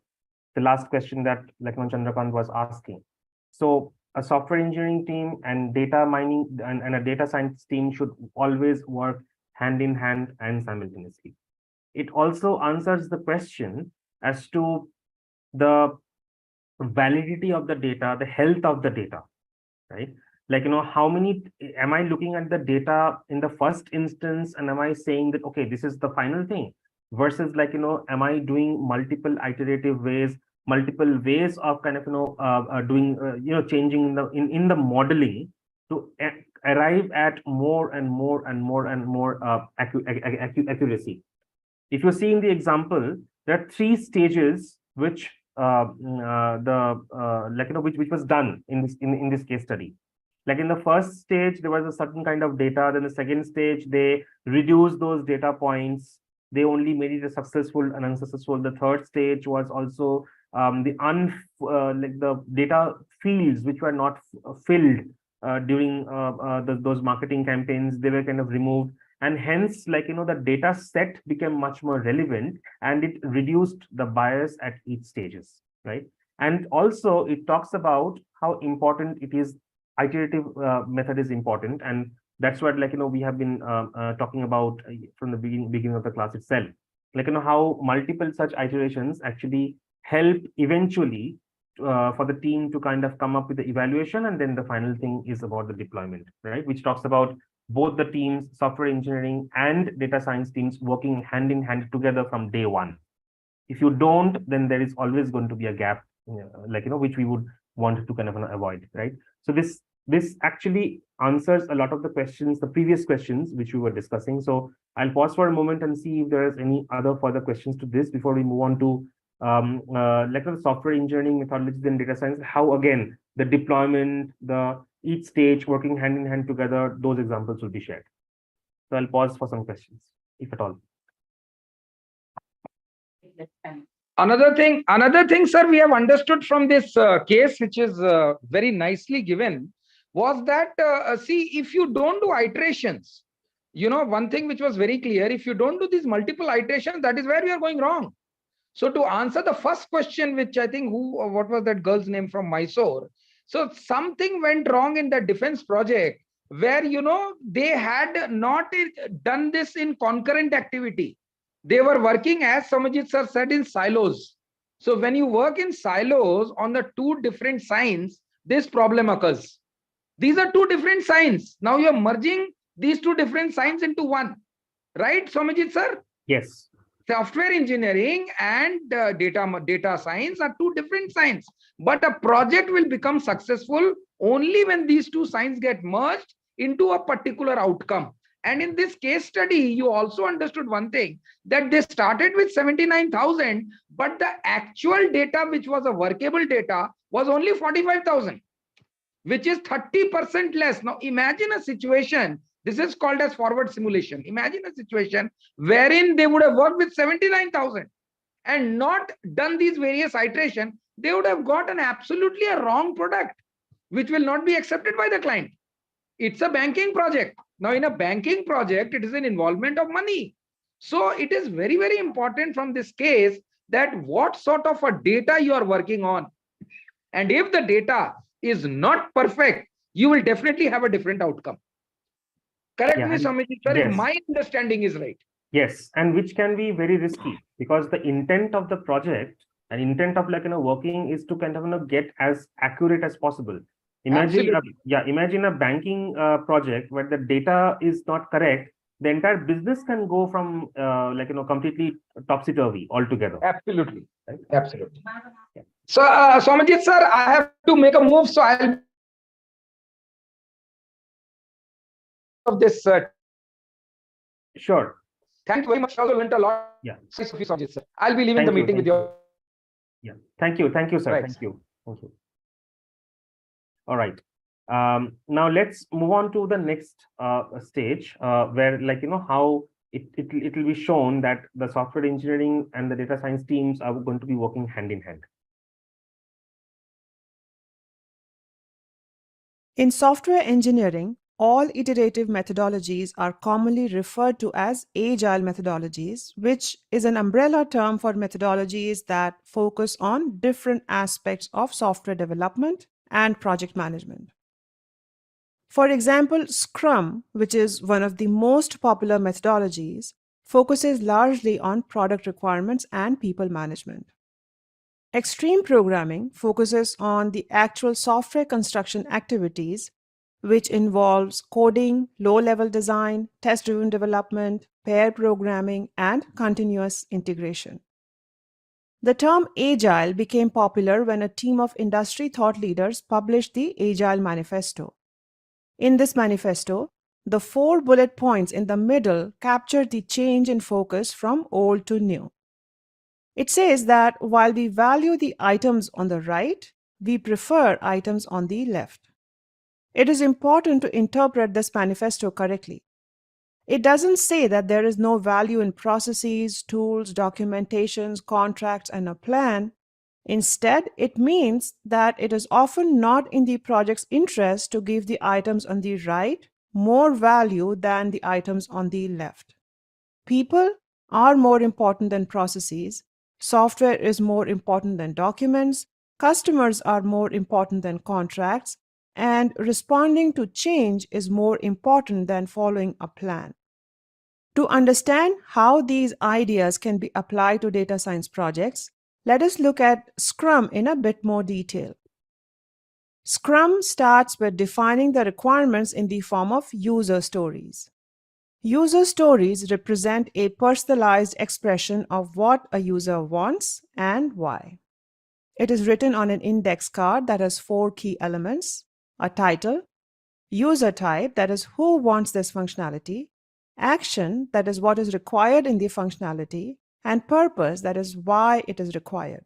Speaker 2: The last question that Chandrakant was asking. So a software engineering team and data mining and a data science team should always work hand in hand and simultaneously. It also answers the question as to the validity of the data, the health of the data, right? How many am I looking at the data in the first instance and am I saying that, okay, this is the final thing, versus am I doing multiple iterative ways, multiple ways of doing changing in the modeling to arrive at more and more and more and more accuracy. If you see in the example, there are 3 stages which which was done in this case study. Like in the first stage, there was a certain kind of data. Then the second stage, they reduced those data points. They only made it a successful and unsuccessful. The third stage was also the data fields which were not filled during those marketing campaigns. They were kind of removed, and hence the data set became much more relevant, and it reduced the bias at each stages, right? And also it talks about how important it is. Iterative method is important, and That's what, like, we have been talking about from the beginning of the class itself. Like, how multiple such iterations actually help eventually for the team to kind of come up with the evaluation, and then the final thing is about the deployment, right? Which talks about both the teams, software engineering and data science teams, working hand in hand together from day one. If you don't, then there is always going to be a gap, like, which we would want to kind of avoid, right? So this actually answers a lot of the questions, the previous questions which we were discussing. So I'll pause for a moment and see if there is any other further questions to this before we move on to like the software engineering methodologies and data science, how again the deployment, the each stage working hand in hand together, those examples will be shared. So I'll pause for some questions, if at all.
Speaker 3: Another thing, sir, we have understood from this case, which is very nicely given, was that, see, if you don't do iterations, one thing which was very clear, if you don't do these multiple iterations, that is where we are going wrong. So to answer the first question, which I think, what was that girl's name from Mysore? So something went wrong in the defense project where, they had not done this in concurrent activity. They were working, as Soumyajit sir said, in silos. So when you work in silos on the two different signs, this problem occurs. These are two different signs. Now you're merging these two different signs into one. Right, Soumyajit sir?
Speaker 2: Yes.
Speaker 3: Software engineering and data science are two different signs. But a project will become successful only when these two signs get merged into a particular outcome. And in this case study, you also understood one thing, that they started with 79,000, but the actual data, which was a workable data, was only 45,000, which is 30% less. Now imagine a situation, this is called as forward simulation. Imagine a situation wherein they would have worked with 79,000 and not done these various iterations, they would have got an absolutely a wrong product, which will not be accepted by the client. It's a banking project. Now, in a banking project, it is an involvement of money. So it is very, very important from this case that what sort of a data you are working on. And if the data is not perfect, you will definitely have a different outcome. Correct me, Soumyajit sir, if my understanding is right.
Speaker 2: Yes, and which can be very risky, because the intent of the project and intent of, like, working is to kind of get as accurate as possible. Imagine imagine a banking project where the data is not correct, the entire business can go from completely topsy-turvy altogether.
Speaker 3: Absolutely. Right? Absolutely. Yeah. So Soumyajit sir, I have to make a move, so I'll of this
Speaker 2: sure.
Speaker 3: Thank you very much. Also learned a lot.
Speaker 2: Yeah.
Speaker 3: I'll be leaving the meeting with you.
Speaker 2: Yeah. Thank you, sir.
Speaker 3: Right.
Speaker 2: Thank you. All right. Now let's move on to the next stage, where, like, how it will be shown that the software engineering and the data science teams are going to be working hand in hand.
Speaker 5: In software engineering, all iterative methodologies are commonly referred to as agile methodologies, which is an umbrella term for methodologies that focus on different aspects of software development and project management. For example, Scrum, which is one of the most popular methodologies, focuses largely on product requirements and people management. Extreme programming focuses on the actual software construction activities, which involves coding, low-level design, test-driven development, pair programming, and continuous integration. The term Agile became popular when a team of industry thought leaders published the Agile Manifesto. In this manifesto, the 4 bullet points in the middle capture the change in focus from old to new. It says that while we value the items on the right, we prefer items on the left. It is important to interpret this manifesto correctly. It doesn't say that there is no value in processes, tools, documentations, contracts, and a plan. Instead, it means that it is often not in the project's interest to give the items on the right more value than the items on the left. People are more important than processes. Software is more important than documents. Customers are more important than contracts. and responding to change is more important than following a plan. To understand how these ideas can be applied to data science projects, let us look at Scrum in a bit more detail. Scrum starts with defining the requirements in the form of user stories. User stories represent a personalized expression of what a user wants and why. It is written on an index card that has 4 key elements: a title, user type, that is who wants this functionality, action, that is what is required in the functionality, and purpose, that is why it is required.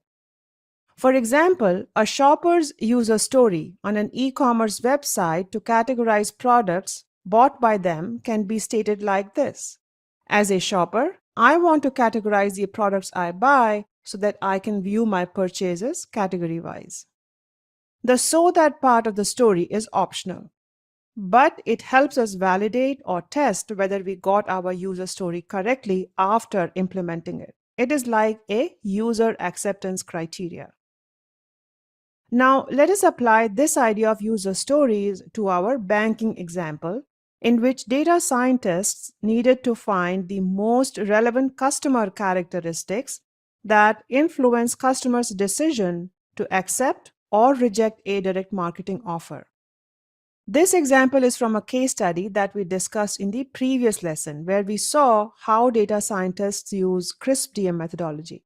Speaker 5: For example, a shopper's user story on an e-commerce website to categorize products bought by them can be stated like this: as a shopper, I want to categorize the products I buy so that I can view my purchases category-wise. The "so that" part of the story is optional, but it helps us validate or test whether we got our user story correctly after implementing it. It is like a user acceptance criteria. Now, let us apply this idea of user stories to our banking example, in which data scientists needed to find the most relevant customer characteristics that influence customers' decision to accept or reject a direct marketing offer. This example is from a case study that we discussed in the previous lesson, where we saw how data scientists use CRISP-DM methodology.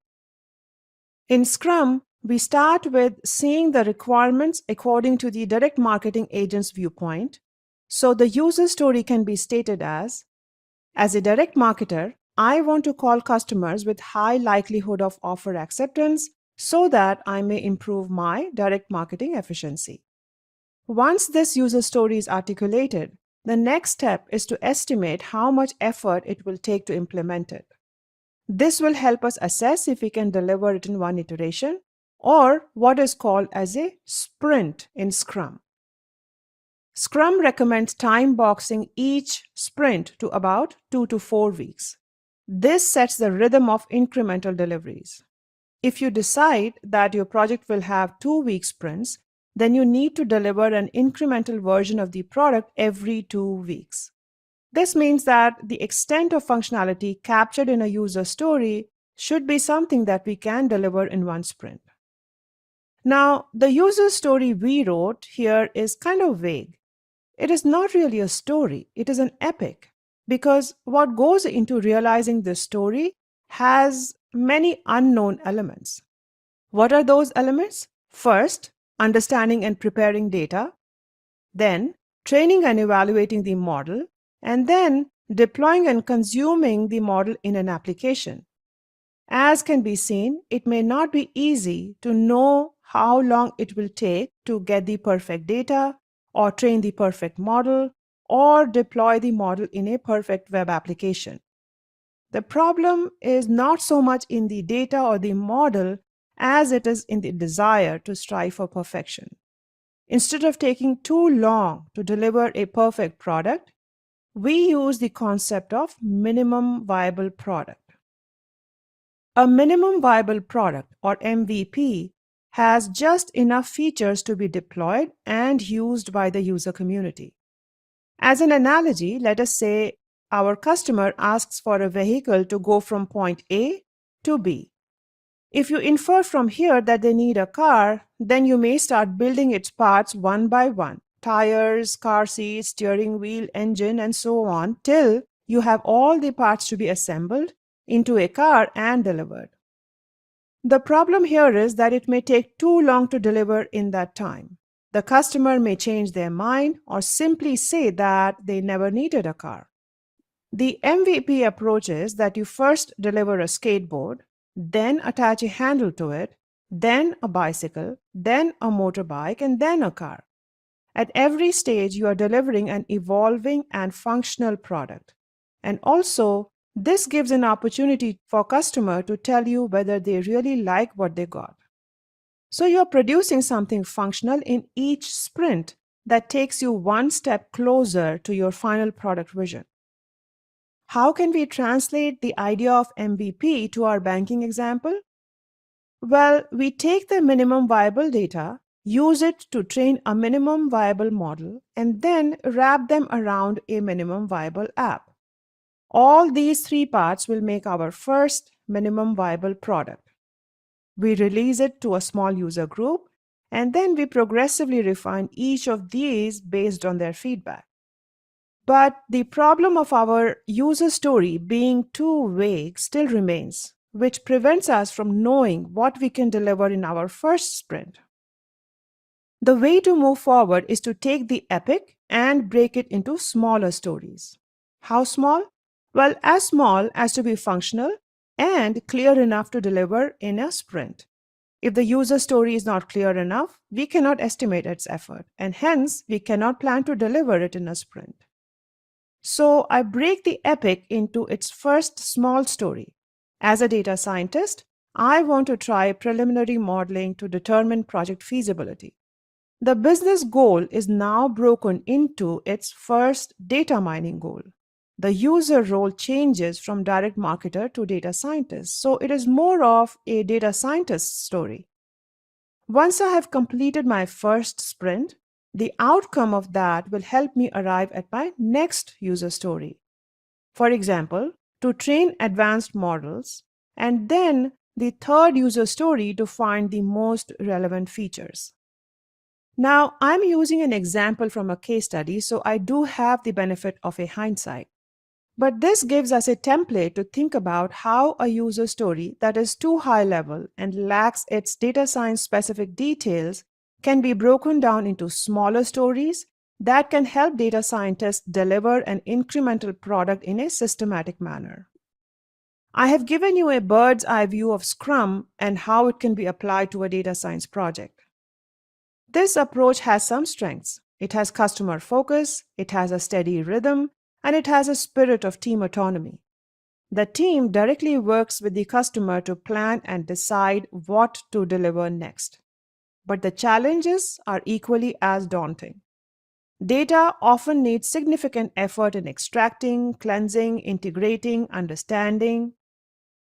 Speaker 5: In Scrum, we start with seeing the requirements according to the direct marketing agent's viewpoint. So the user story can be stated as a direct marketer, I want to call customers with high likelihood of offer acceptance so that I may improve my direct marketing efficiency. Once this user story is articulated, the next step is to estimate how much effort it will take to implement it. This will help us assess if we can deliver it in one iteration, or what is called as a sprint in Scrum. Scrum recommends time boxing each sprint to about 2 to 4 weeks. This sets the rhythm of incremental deliveries. If you decide that your project will have 2-week sprints, then you need to deliver an incremental version of the product every 2 weeks. This means that the extent of functionality captured in a user story should be something that we can deliver in one sprint. Now, the user story we wrote here is kind of vague. It is not really a story, it is an epic, because what goes into realizing this story has many unknown elements. What are those elements? First, understanding and preparing data, then training and evaluating the model, and then deploying and consuming the model in an application. As can be seen, it may not be easy to know how long it will take to get the perfect data, or train the perfect model, or deploy the model in a perfect web application. The problem is not so much in the data or the model as it is in the desire to strive for perfection. Instead of taking too long to deliver a perfect product, we use the concept of minimum viable product. A minimum viable product, or MVP, has just enough features to be deployed and used by the user community. As an analogy, let us say our customer asks for a vehicle to go from point A to B. If you infer from here that they need a car, then you may start building its parts one by one: tires, car seats, steering wheel, engine, and so on, till you have all the parts to be assembled into a car and delivered. The problem here is that it may take too long to deliver in that time. The customer may change their mind or simply say that they never needed a car. The MVP approach is that you first deliver a skateboard, then attach a handle to it, then a bicycle, then a motorbike, and then a car. At every stage, you are delivering an evolving and functional product. And also, this gives an opportunity for customer to tell you whether they really like what they got. So you're producing something functional in each sprint that takes you one step closer to your final product vision. How can we translate the idea of MVP to our banking example? Well, we take the minimum viable data, use it to train a minimum viable model, and then wrap them around a minimum viable app. All these three parts will make our first minimum viable product. We release it to a small user group, and then we progressively refine each of these based on their feedback. But the problem of our user story being too vague still remains, which prevents us from knowing what we can deliver in our first sprint. The way to move forward is to take the epic and break it into smaller stories. How small? Well, as small as to be functional and clear enough to deliver in a sprint. If the user story is not clear enough, we cannot estimate its effort, and hence we cannot plan to deliver it in a sprint. So I break the epic into its first small story. As a data scientist, I want to try preliminary modeling to determine project feasibility. The business goal is now broken into its first data mining goal. The user role changes from direct marketer to data scientist, so it is more of a data scientist story. Once I have completed my first sprint, the outcome of that will help me arrive at my next user story. For example, to train advanced models, and then the third user story to find the most relevant features. Now, I'm using an example from a case study, so I do have the benefit of a hindsight. But this gives us a template to think about how a user story that is too high level and lacks its data science specific details can be broken down into smaller stories that can help data scientists deliver an incremental product in a systematic manner. I have given you a bird's eye view of Scrum and how it can be applied to a data science project. This approach has some strengths. It has customer focus, it has a steady rhythm, and it has a spirit of team autonomy. The team directly works with the customer to plan and decide what to deliver next. But the challenges are equally as daunting. Data often needs significant effort in extracting, cleansing, integrating, understanding.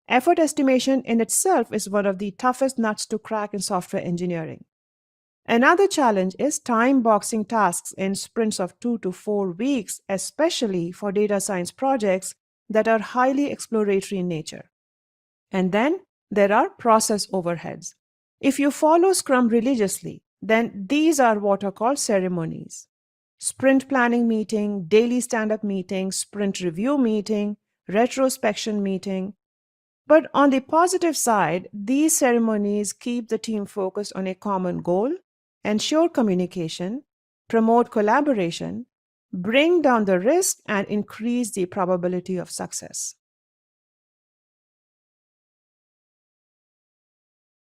Speaker 5: Effort estimation in itself is one of the toughest nuts to crack in software engineering. Another challenge is time boxing tasks in sprints of 2 to 4 weeks, especially for data science projects that are highly exploratory in nature. And then there are process overheads. If you follow Scrum religiously, then these are what are called ceremonies. Sprint planning meeting, daily stand-up meeting, sprint review meeting, retrospection meeting. But on the positive side, these ceremonies keep the team focused on a common goal, ensure communication, promote collaboration, bring down the risk, and increase the probability of success.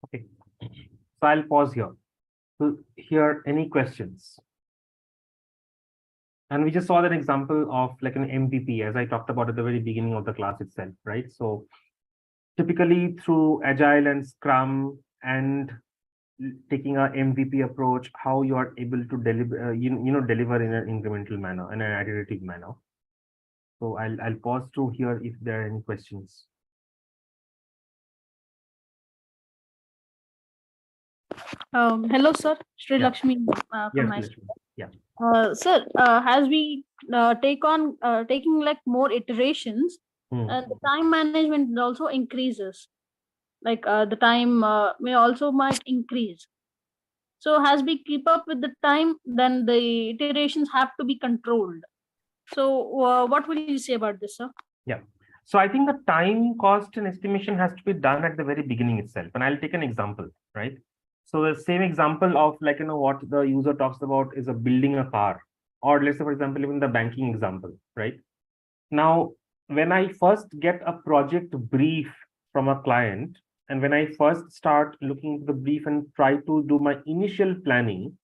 Speaker 2: Okay. So I'll pause here to hear any questions. And we just saw that example of like an MVP, as I talked about at the very beginning of the class itself, right? So typically through Agile and Scrum and taking a MVP approach, how you are able to deliver, deliver in an incremental manner, in an iterative manner. So I'll pause to hear if there are any questions.
Speaker 4: Hello, sir. Sri
Speaker 2: Yeah.
Speaker 4: Lakshmi from
Speaker 2: Yes,
Speaker 4: my
Speaker 2: Lakshmi. Yeah.
Speaker 4: Sir, as we taking like more iterations, the time management also increases. Like the time may also might increase. So as we keep up with the time, then the iterations have to be controlled. So what will you say about this, sir?
Speaker 2: Yeah. So I think the time cost and estimation has to be done at the very beginning itself. And I'll take an example, right? So the same example of like, what the user talks about is a building a car, or let's say, for example, even the banking example, right? Now, when I first get a project brief from a client, and when I first start looking at the brief and try to do my initial planning,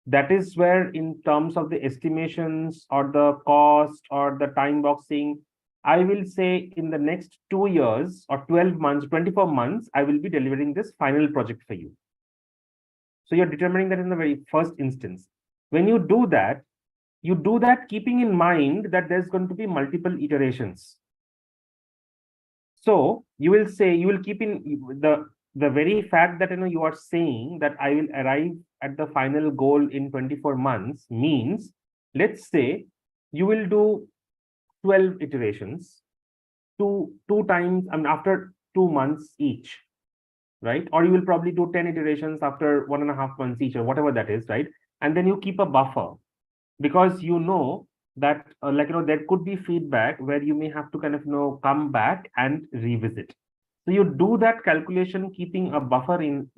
Speaker 2: that is where in terms of the estimations or the cost or the time boxing, I will say in the next 2 years or 12 months, 24 months, I will be delivering this final project for you. So you're determining that in the very first instance. When you do that keeping in mind that there's going to be multiple iterations. So you will keep in the very fact that you are saying that I will arrive at the final goal in 24 months means, let's say you will do 12 iterations, two times, I mean, after 2 months each, right? Or you will probably do 10 iterations after 1.5 months each, or whatever that is, right? And then you keep a buffer, because you know that there could be feedback where you may have to kind of come back and revisit. So you do that calculation keeping a buffer in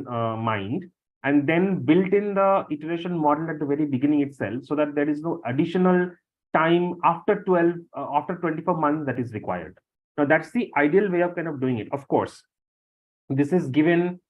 Speaker 2: mind, and then built in the iteration model at the very beginning itself, so that there is no additional time after 24 months that is required. Now that's the ideal way of kind of doing it. Of course, this is given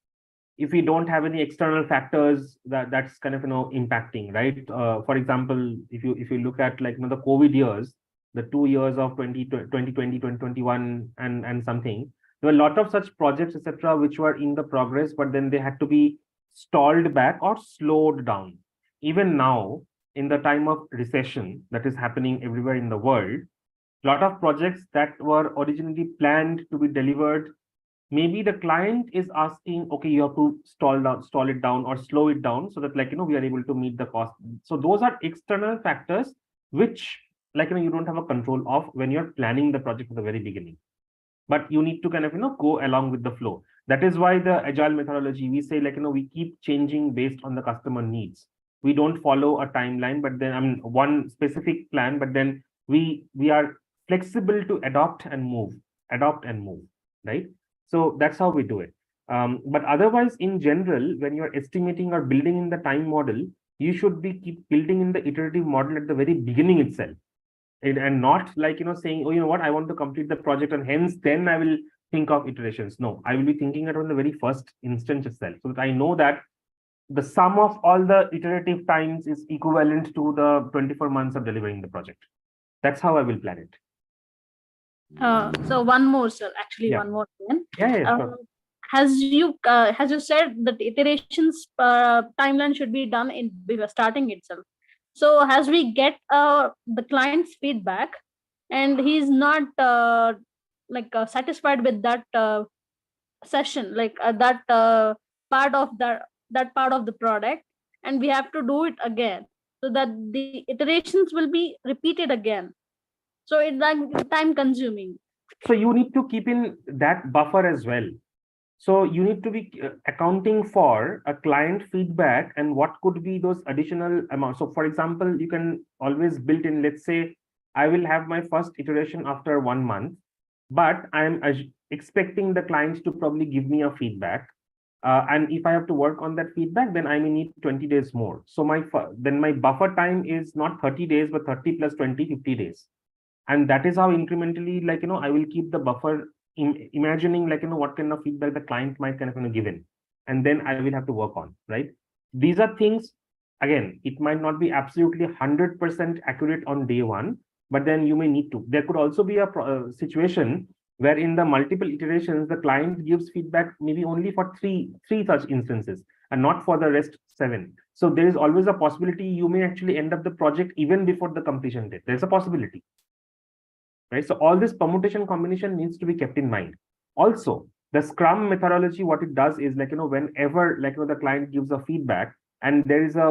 Speaker 2: if we don't have any external factors that's kind of impacting, right? For example, if you look at the COVID years, the 2 years of 2020, 2021, and something, there were a lot of such projects, etc., which were in the progress, but then they had to be stalled back or slowed down. Even now, in the time of recession that is happening everywhere in the world, a lot of projects that were originally planned to be delivered, maybe the client is asking, okay, you have to stall it down or slow it down, so that we are able to meet the cost. So those are external factors which you don't have a control of when you're planning the project at the very beginning, but you need to kind of go along with the flow. That is why the agile methodology, we say we keep changing based on the customer needs. We don't follow a timeline, but then one specific plan, but then we are flexible to adapt and move, right? So that's how we do it. But otherwise, in general, when you're estimating or building in the time model, you should be keep building in the iterative model at the very beginning itself, and not saying, oh, you know what, I want to complete the project and hence then I will think of iterations. No, I will be thinking it on the very first instance itself, so that I know that the sum of all the iterative times is equivalent to the 24 months of delivering the project. That's how I will plan it.
Speaker 4: So one more, sir. Actually,
Speaker 2: Yeah.
Speaker 4: one more thing.
Speaker 2: Yeah, sure.
Speaker 4: As you said, that iterations timeline should be done in starting itself. So as we get the client's feedback, and he's not satisfied with that session, that part of that part of the product, and we have to do it again, so that the iterations will be repeated again. So it's like time consuming.
Speaker 2: So you need to keep in that buffer as well. So you need to be accounting for a client feedback and what could be those additional amounts. So for example, you can always build in, let's say, I will have my first iteration after 1 month, but I'm expecting the client to probably give me a feedback. And if I have to work on that feedback, then I may need 20 days more. So then my buffer time is not 30 days, but 30 plus 20, 50 days. And that is how incrementally, I will keep the buffer imagining, what kind of feedback the client might kind of give in, and then I will have to work on, right? These are things, again, it might not be absolutely 100% accurate on day one, but then you may need to. There could also be a situation where in the multiple iterations, the client gives feedback maybe only for three such instances and not for the rest 7. So there is always a possibility you may actually end up the project even before the completion date. There's a possibility. Right? So all this permutation combination needs to be kept in mind. Also, the Scrum methodology, what it does is whenever the client gives a feedback and there is a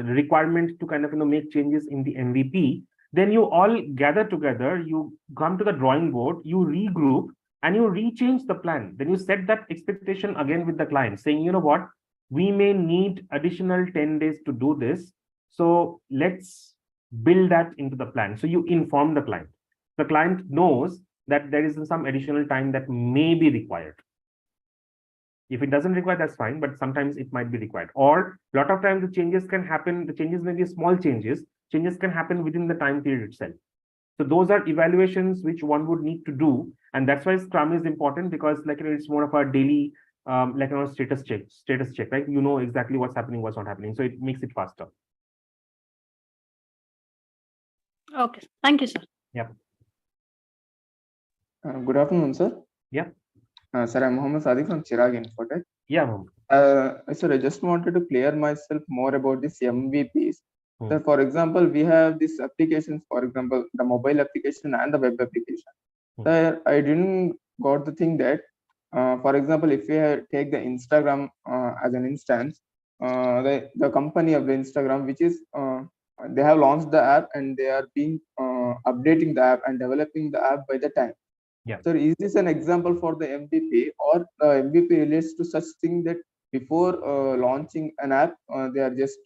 Speaker 2: requirement to kind of make changes in the MVP, then you all gather together, you come to the drawing board, you regroup, and you rechange the plan. Then you set that expectation again with the client, saying, you know what, we may need additional 10 days to do this. So let's build that into the plan. So you inform the client. The client knows that there is some additional time that may be required. If it doesn't require, that's fine, but sometimes it might be required. Or a lot of times the changes can happen, the changes may be small changes can happen within the time period itself. So those are evaluations which one would need to do. And that's why Scrum is important, because it's more of a daily status check, right? You know exactly what's happening, what's not happening. So it makes it faster.
Speaker 4: Okay, thank you, sir.
Speaker 2: Yeah.
Speaker 8: Good afternoon, sir.
Speaker 2: Yeah.
Speaker 8: Sir, I'm Mohammed Sadiq from Chirag Infotech.
Speaker 2: Yeah, Mohammed.
Speaker 8: Sir, I just wanted to clear myself more about this MVPs. So, for example, we have these applications, for example, the mobile application and the web application. Sir, I didn't got the thing that, for example, if we take the Instagram as an instance, the company of the Instagram, which is they have launched the app and they are being updating the app and developing the app by the time.
Speaker 2: Yeah.
Speaker 8: So is this an example for the MVP, or the MVP relates to such thing that before launching an app, they are just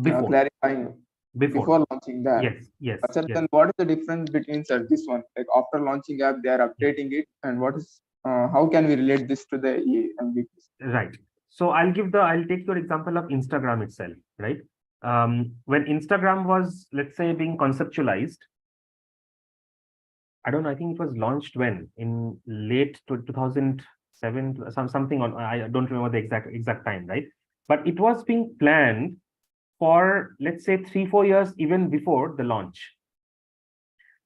Speaker 2: Before.
Speaker 8: clarifying before launching the app?
Speaker 2: Yes, yes,
Speaker 8: Sir,
Speaker 2: yes.
Speaker 8: then what is the difference between, sir, this one, like after launching app they are updating it, and what is how can we relate this to the MVPs?
Speaker 2: Right. So I'll take your example of Instagram itself, right? When Instagram was, let's say, being conceptualized, I don't know, I think it was launched when in late 2007, something on, I don't remember the exact time, right? But it was being planned for, let's say, 3-4 years even before the launch.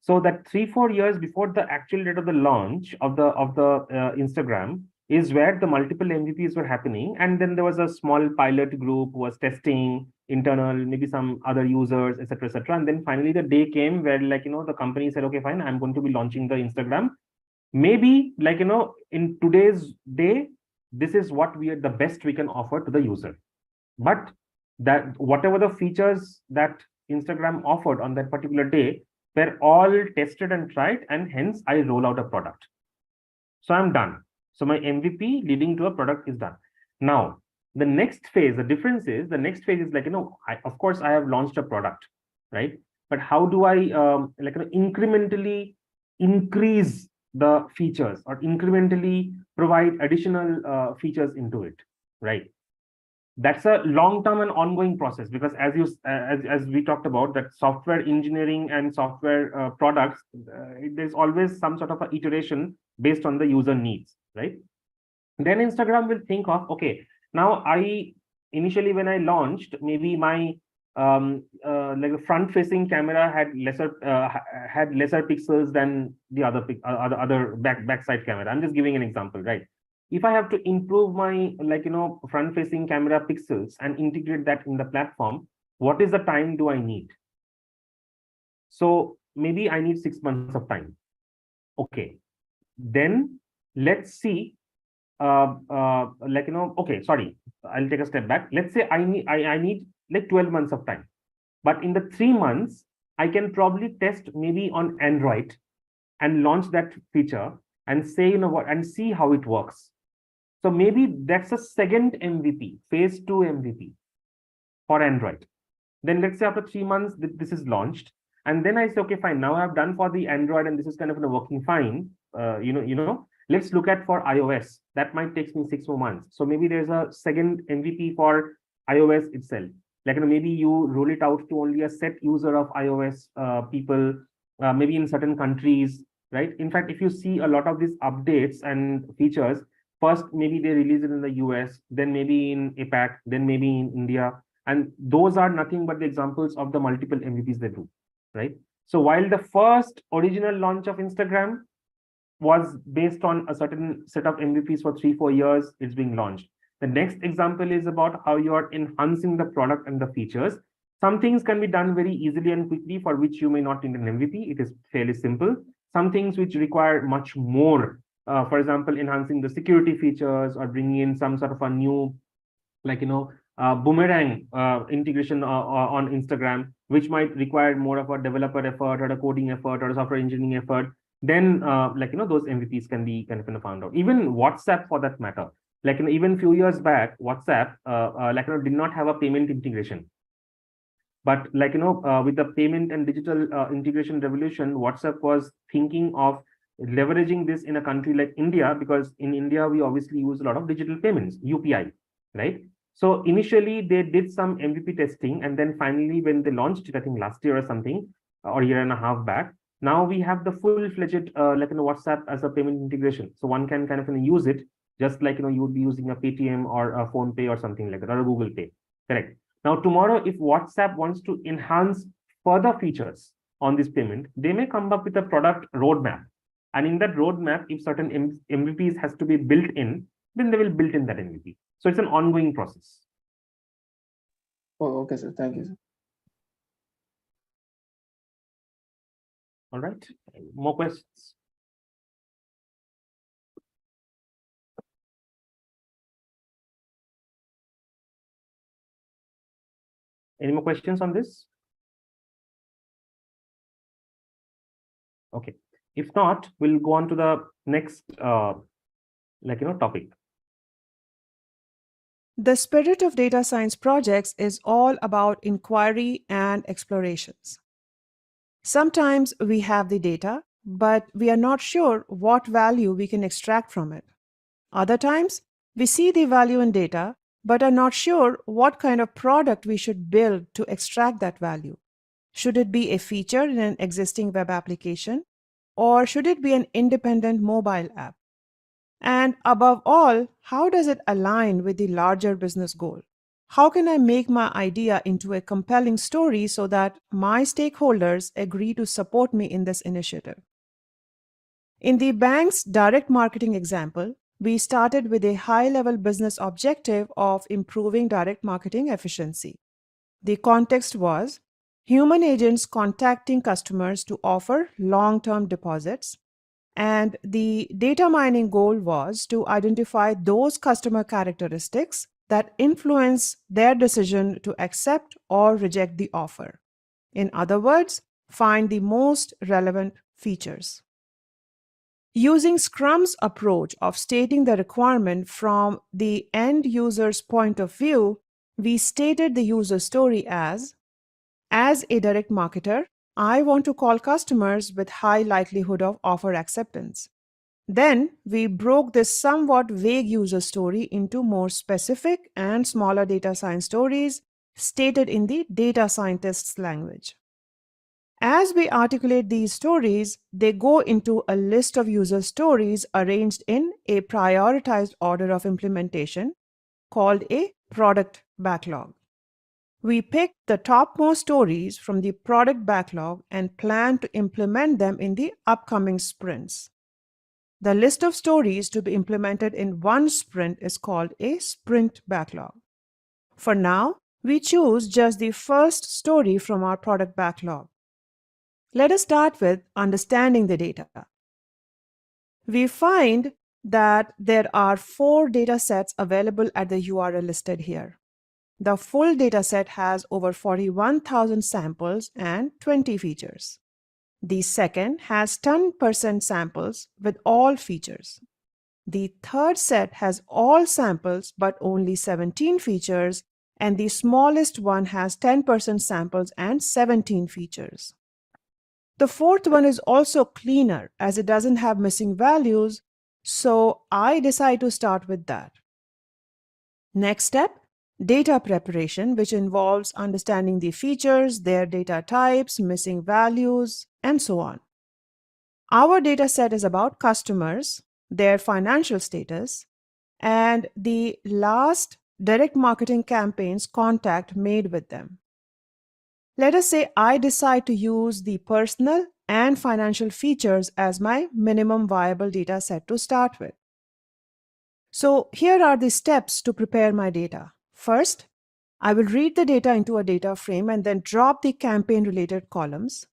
Speaker 2: So that 3-4 years before the actual date of the launch of the Instagram is where the multiple MVPs were happening, and then there was a small pilot group who was testing internal, maybe some other users, etc., etc. And then finally the day came where, like, the company said, okay, fine, I'm going to be launching the Instagram. Maybe, like, in today's day, this is what we are the best we can offer to the user. But that whatever the features that Instagram offered on that particular day were all tested and tried, and hence I roll out a product. So I'm done. So my MVP leading to a product is done. Now, the next phase, the difference is, the next phase is like, of course, I have launched a product, right? But how do I incrementally increase the features or incrementally provide additional features into it, right? That's a long-term and ongoing process, because as we talked about, that software engineering and software products, there's always some sort of a iteration based on the user needs, right? Then Instagram will think of, okay, now initially when I launched, maybe my like the front-facing camera had lesser pixels than the other backside camera. I'm just giving an example, right? If I have to improve my front-facing camera pixels and integrate that in the platform, what is the time do I need? So maybe I need 6 months of time. Okay, then let's see. Okay, sorry, I'll take a step back. Let's say I need like 12 months of time, but in the 3 months, I can probably test maybe on Android and launch that feature and say, and see how it works. So maybe that's a second MVP, phase 2 MVP for Android. Then let's say after 3 months, this is launched. And then I say, okay, fine, now I've done for the Android and this is kind of working fine. Let's look at for iOS. That might take me 6 more months. So maybe there's a second MVP for iOS itself. Like, maybe you roll it out to only a set user of iOS people, maybe in certain countries, right? In fact, if you see a lot of these updates and features, first, maybe they release it in the US, then maybe in APAC, then maybe in India. And those are nothing but the examples of the multiple MVPs they do, right? So while the first original launch of Instagram was based on a certain set of MVPs for 3-4 years, it's being launched. The next example is about how you are enhancing the product and the features. Some things can be done very easily and quickly, for which you may not need an MVP. It is fairly simple. Some things which require much more, for example, enhancing the security features or bringing in some sort of a new, boomerang integration on Instagram, which might require more of a developer effort or a coding effort or a software engineering effort. Then those MVPs can be kind of found out. Even WhatsApp, for that matter, even a few years back, WhatsApp did not have a payment integration. But with the payment and digital integration revolution, WhatsApp was thinking of leveraging this in a country like India, because in India we obviously use a lot of digital payments, UPI, right? So initially they did some MVP testing, and then finally when they launched it, I think last year or something, or a year and a half back, now we have the full-fledged WhatsApp as a payment integration. So one can kind of use it just like you would be using a Paytm or a Phone Pay or something like that, or a Google Pay. Correct. Now tomorrow, if WhatsApp wants to enhance further features on this payment, they may come up with a product roadmap. And in that roadmap, if certain MVPs has to be built in, then they will build in that MVP. So it's an ongoing process.
Speaker 8: Oh, okay, sir. Thank you, sir.
Speaker 2: All right. More questions? Any more questions on this? Okay. If not, we'll go on to the next, topic.
Speaker 5: The spirit of data science projects is all about inquiry and explorations. Sometimes we have the data, but we are not sure what value we can extract from it. Other times, we see the value in data, but are not sure what kind of product we should build to extract that value. Should it be a feature in an existing web application, or should it be an independent mobile app? And above all, how does it align with the larger business goal? How can I make my idea into a compelling story so that my stakeholders agree to support me in this initiative? In the bank's direct marketing example, we started with a high-level business objective of improving direct marketing efficiency. The context was human agents contacting customers to offer long-term deposits, and the data mining goal was to identify those customer characteristics that influence their decision to accept or reject the offer. In other words, find the most relevant features. Using Scrum's approach of stating the requirement from the end user's point of view, we stated the user story as a direct marketer, I want to call customers with high likelihood of offer acceptance. Then we broke this somewhat vague user story into more specific and smaller data science stories stated in the data scientist's language. As we articulate these stories, they go into a list of user stories arranged in a prioritized order of implementation called a product backlog. We pick the topmost stories from the product backlog and plan to implement them in the upcoming sprints. The list of stories to be implemented in one sprint is called a sprint backlog. For now, we choose just the first story from our product backlog. Let us start with understanding the data. We find that there are 4 data sets available at the URL listed here. The full dataset has over 41,000 samples and 20 features. The second has 10% samples with all features. The third set has all samples but only 17 features, and the smallest one has 10% samples and 17 features. The fourth one is also cleaner as it doesn't have missing values, so I decide to start with that. Next step, data preparation, which involves understanding the features, their data types, missing values, and so on. Our data set is about customers, their financial status, and the last direct marketing campaign's contact made with them. Let us say I decide to use the personal and financial features as my minimum viable data set to start with. So here are the steps to prepare my data. First, I will read the data into a data frame and then drop the campaign-related columns.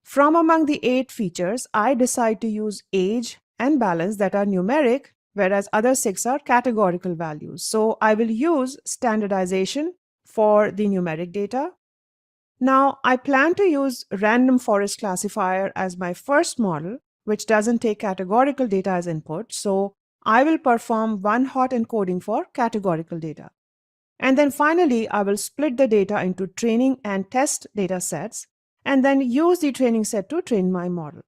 Speaker 5: From among the 8 features, I decide to use age and balance that are numeric, whereas other 6 are categorical values. So I will use standardization for the numeric data. Now, I plan to use random forest classifier as my first model, which doesn't take categorical data as input. So I will perform one-hot encoding for categorical data. And then finally, I will split the data into training and test data sets, and then use the training set to train my model.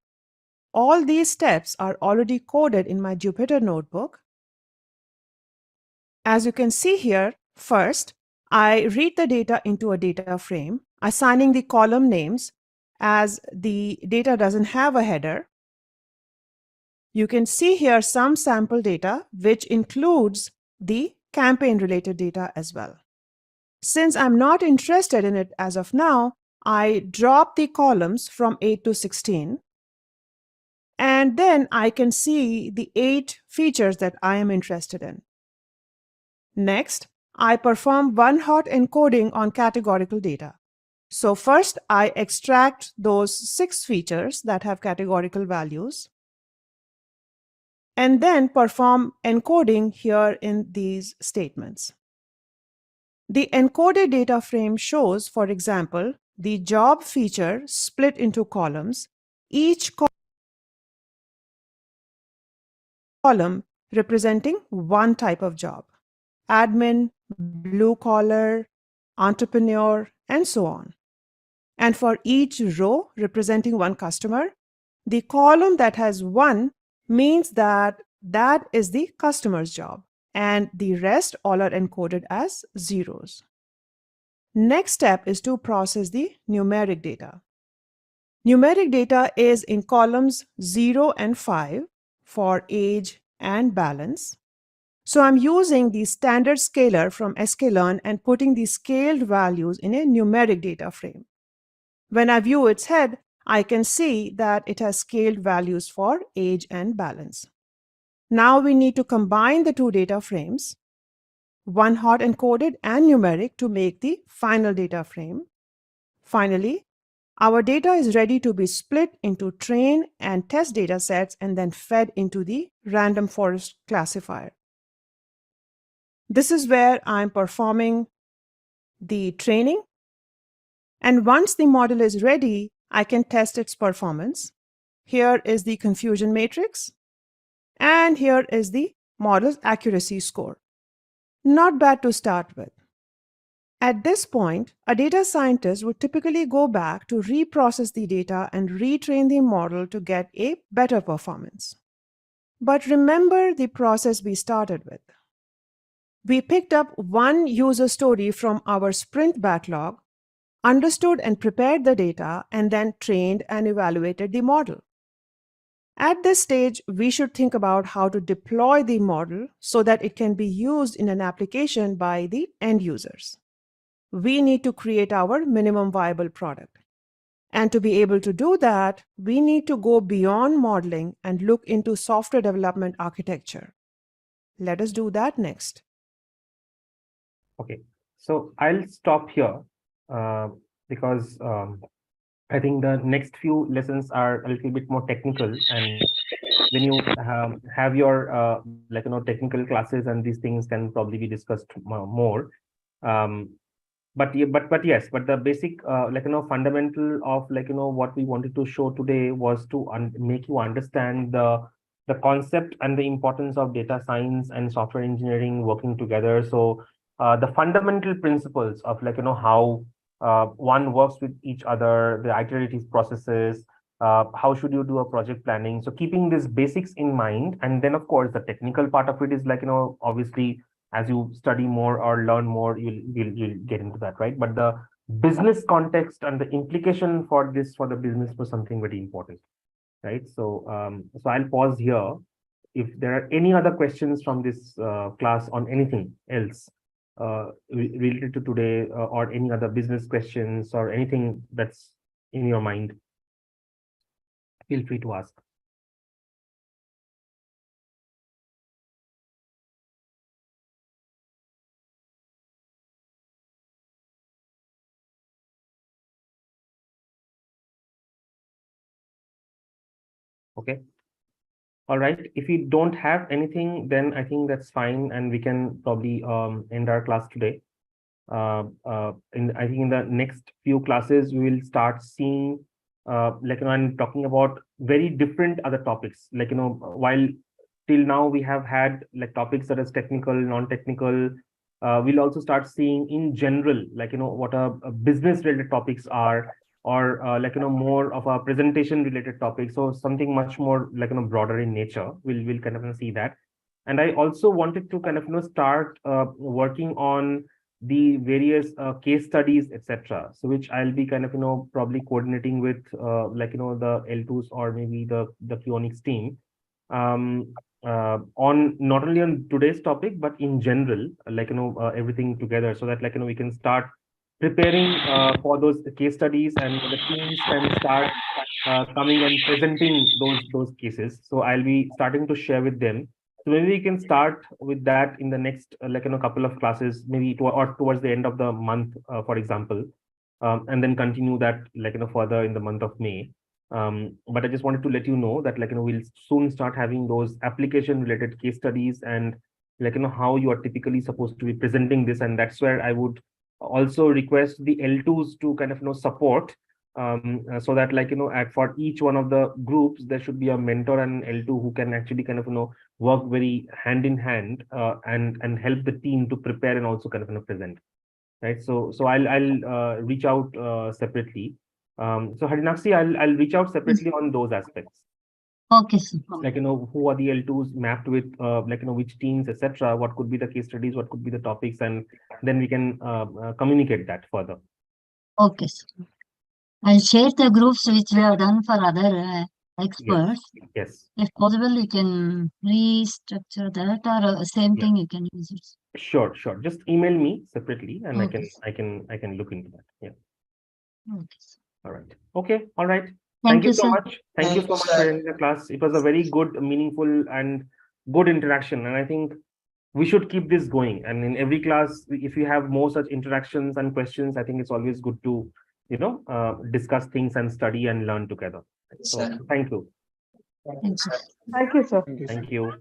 Speaker 5: All these steps are already coded in my Jupyter notebook. As you can see here, first, I read the data into a data frame, assigning the column names as the data doesn't have a header. You can see here some sample data, which includes the campaign-related data as well. Since I'm not interested in it as of now, I drop the columns from 8 to 16. And then I can see the 8 features that I am interested in. Next, I perform one-hot encoding on categorical data. So first, I extract those 6 features that have categorical values, and then perform encoding here in these statements. The encoded data frame shows, for example, the job feature split into columns, each column representing one type of job: admin, blue collar, entrepreneur, and so on. And for each row representing one customer, the column that has one means that that is the customer's job, and the rest all are encoded as zeros. Next step is to process the numeric data. Numeric data is in columns 0 and 5 for age and balance. So I'm using the standard scaler from sklearn and putting the scaled values in a numeric data frame. When I view its head, I can see that it has scaled values for age and balance. Now we need to combine the two data frames, one hot encoded and numeric, to make the final data frame. Finally, our data is ready to be split into train and test data sets and then fed into the random forest classifier. This is where I'm performing the training. And once the model is ready, I can test its performance. Here is the confusion matrix. And here is the model's accuracy score. Not bad to start with. At this point, a data scientist would typically go back to reprocess the data and retrain the model to get a better performance. But remember the process we started with. We picked up one user story from our sprint backlog, understood and prepared the data, and then trained and evaluated the model. At this stage, we should think about how to deploy the model so that it can be used in an application by the end users. We need to create our minimum viable product. And to be able to do that, we need to go beyond modeling and look into software development architecture. Let us do that next.
Speaker 2: Okay, so I'll stop here because I think the next few lessons are a little bit more technical, and when you have your technical classes, and these things can probably be discussed more. But the basic fundamental of what we wanted to show today was to make you understand the concept and the importance of data science and software engineering working together. So the fundamental principles of how one works with each other, the iterative processes, how should you do a project planning. So keeping these basics in mind, and then of course the technical part of it is obviously as you study more or learn more, you'll get into that, right? But the business context and the implication for this for the business was something very important, right? So so I'll pause here. If there are any other questions from this class on anything else related to today, or any other business questions or anything that's in your mind, feel free to ask. Okay. All right. If we don't have anything, then I think that's fine, and we can probably end our class today. I think in the next few classes we will start seeing I'm talking about very different other topics. While till now we have had topics that is technical, non-technical, we'll also start seeing in general what a business related topics are, or more of a presentation related topic. So something much more broader in nature. We'll kind of see that. And I also wanted to kind of start working on the various case studies, etc. So which I'll be kind of probably coordinating with the L2s or maybe the Qonix team on not only on today's topic but in general, everything together, so that we can start preparing for those case studies, and the teams can start coming and presenting those cases. So I'll be starting to share with them. So maybe we can start with that in the next couple of classes, maybe or towards the end of the month, for example, and then continue that further in the month of May. But I just wanted to let you know that we'll soon start having those application related case studies and like, how you are typically supposed to be presenting this. And that's where I would also request the L2s to kind of, support, so that, like, for each one of the groups, there should be a mentor and L2 who can actually kind of, work very hand in hand, and help the team to prepare and also kind of, present. Right. So I'll reach out separately. So Harinakshi, I'll reach out separately on those aspects.
Speaker 1: Okay, sir.
Speaker 2: Like, who are the L2s mapped with, like, which teams, etc. What could be the case studies, what could be the topics, and then we can communicate that further.
Speaker 1: Okay, sir. I'll share the groups which we have done for other experts.
Speaker 2: Yes.
Speaker 1: If possible, you can restructure that, or same thing you can use it.
Speaker 2: Sure. Just email me separately, and
Speaker 1: Okay.
Speaker 2: I can look into that. Yeah.
Speaker 1: Okay, sir.
Speaker 2: All right. Okay. All right.
Speaker 1: Thank you,
Speaker 2: so
Speaker 1: sir.
Speaker 2: much. Thank you so much for attending the class. It was a very good, meaningful, and good interaction. And I think we should keep this going. And in every class, if you have more such interactions and questions, I think it's always good to, discuss things and study and learn together. So thank you.
Speaker 1: Thank you.
Speaker 5: Thank you, sir.
Speaker 8: Thank you, sir.
Speaker 2: Thank you.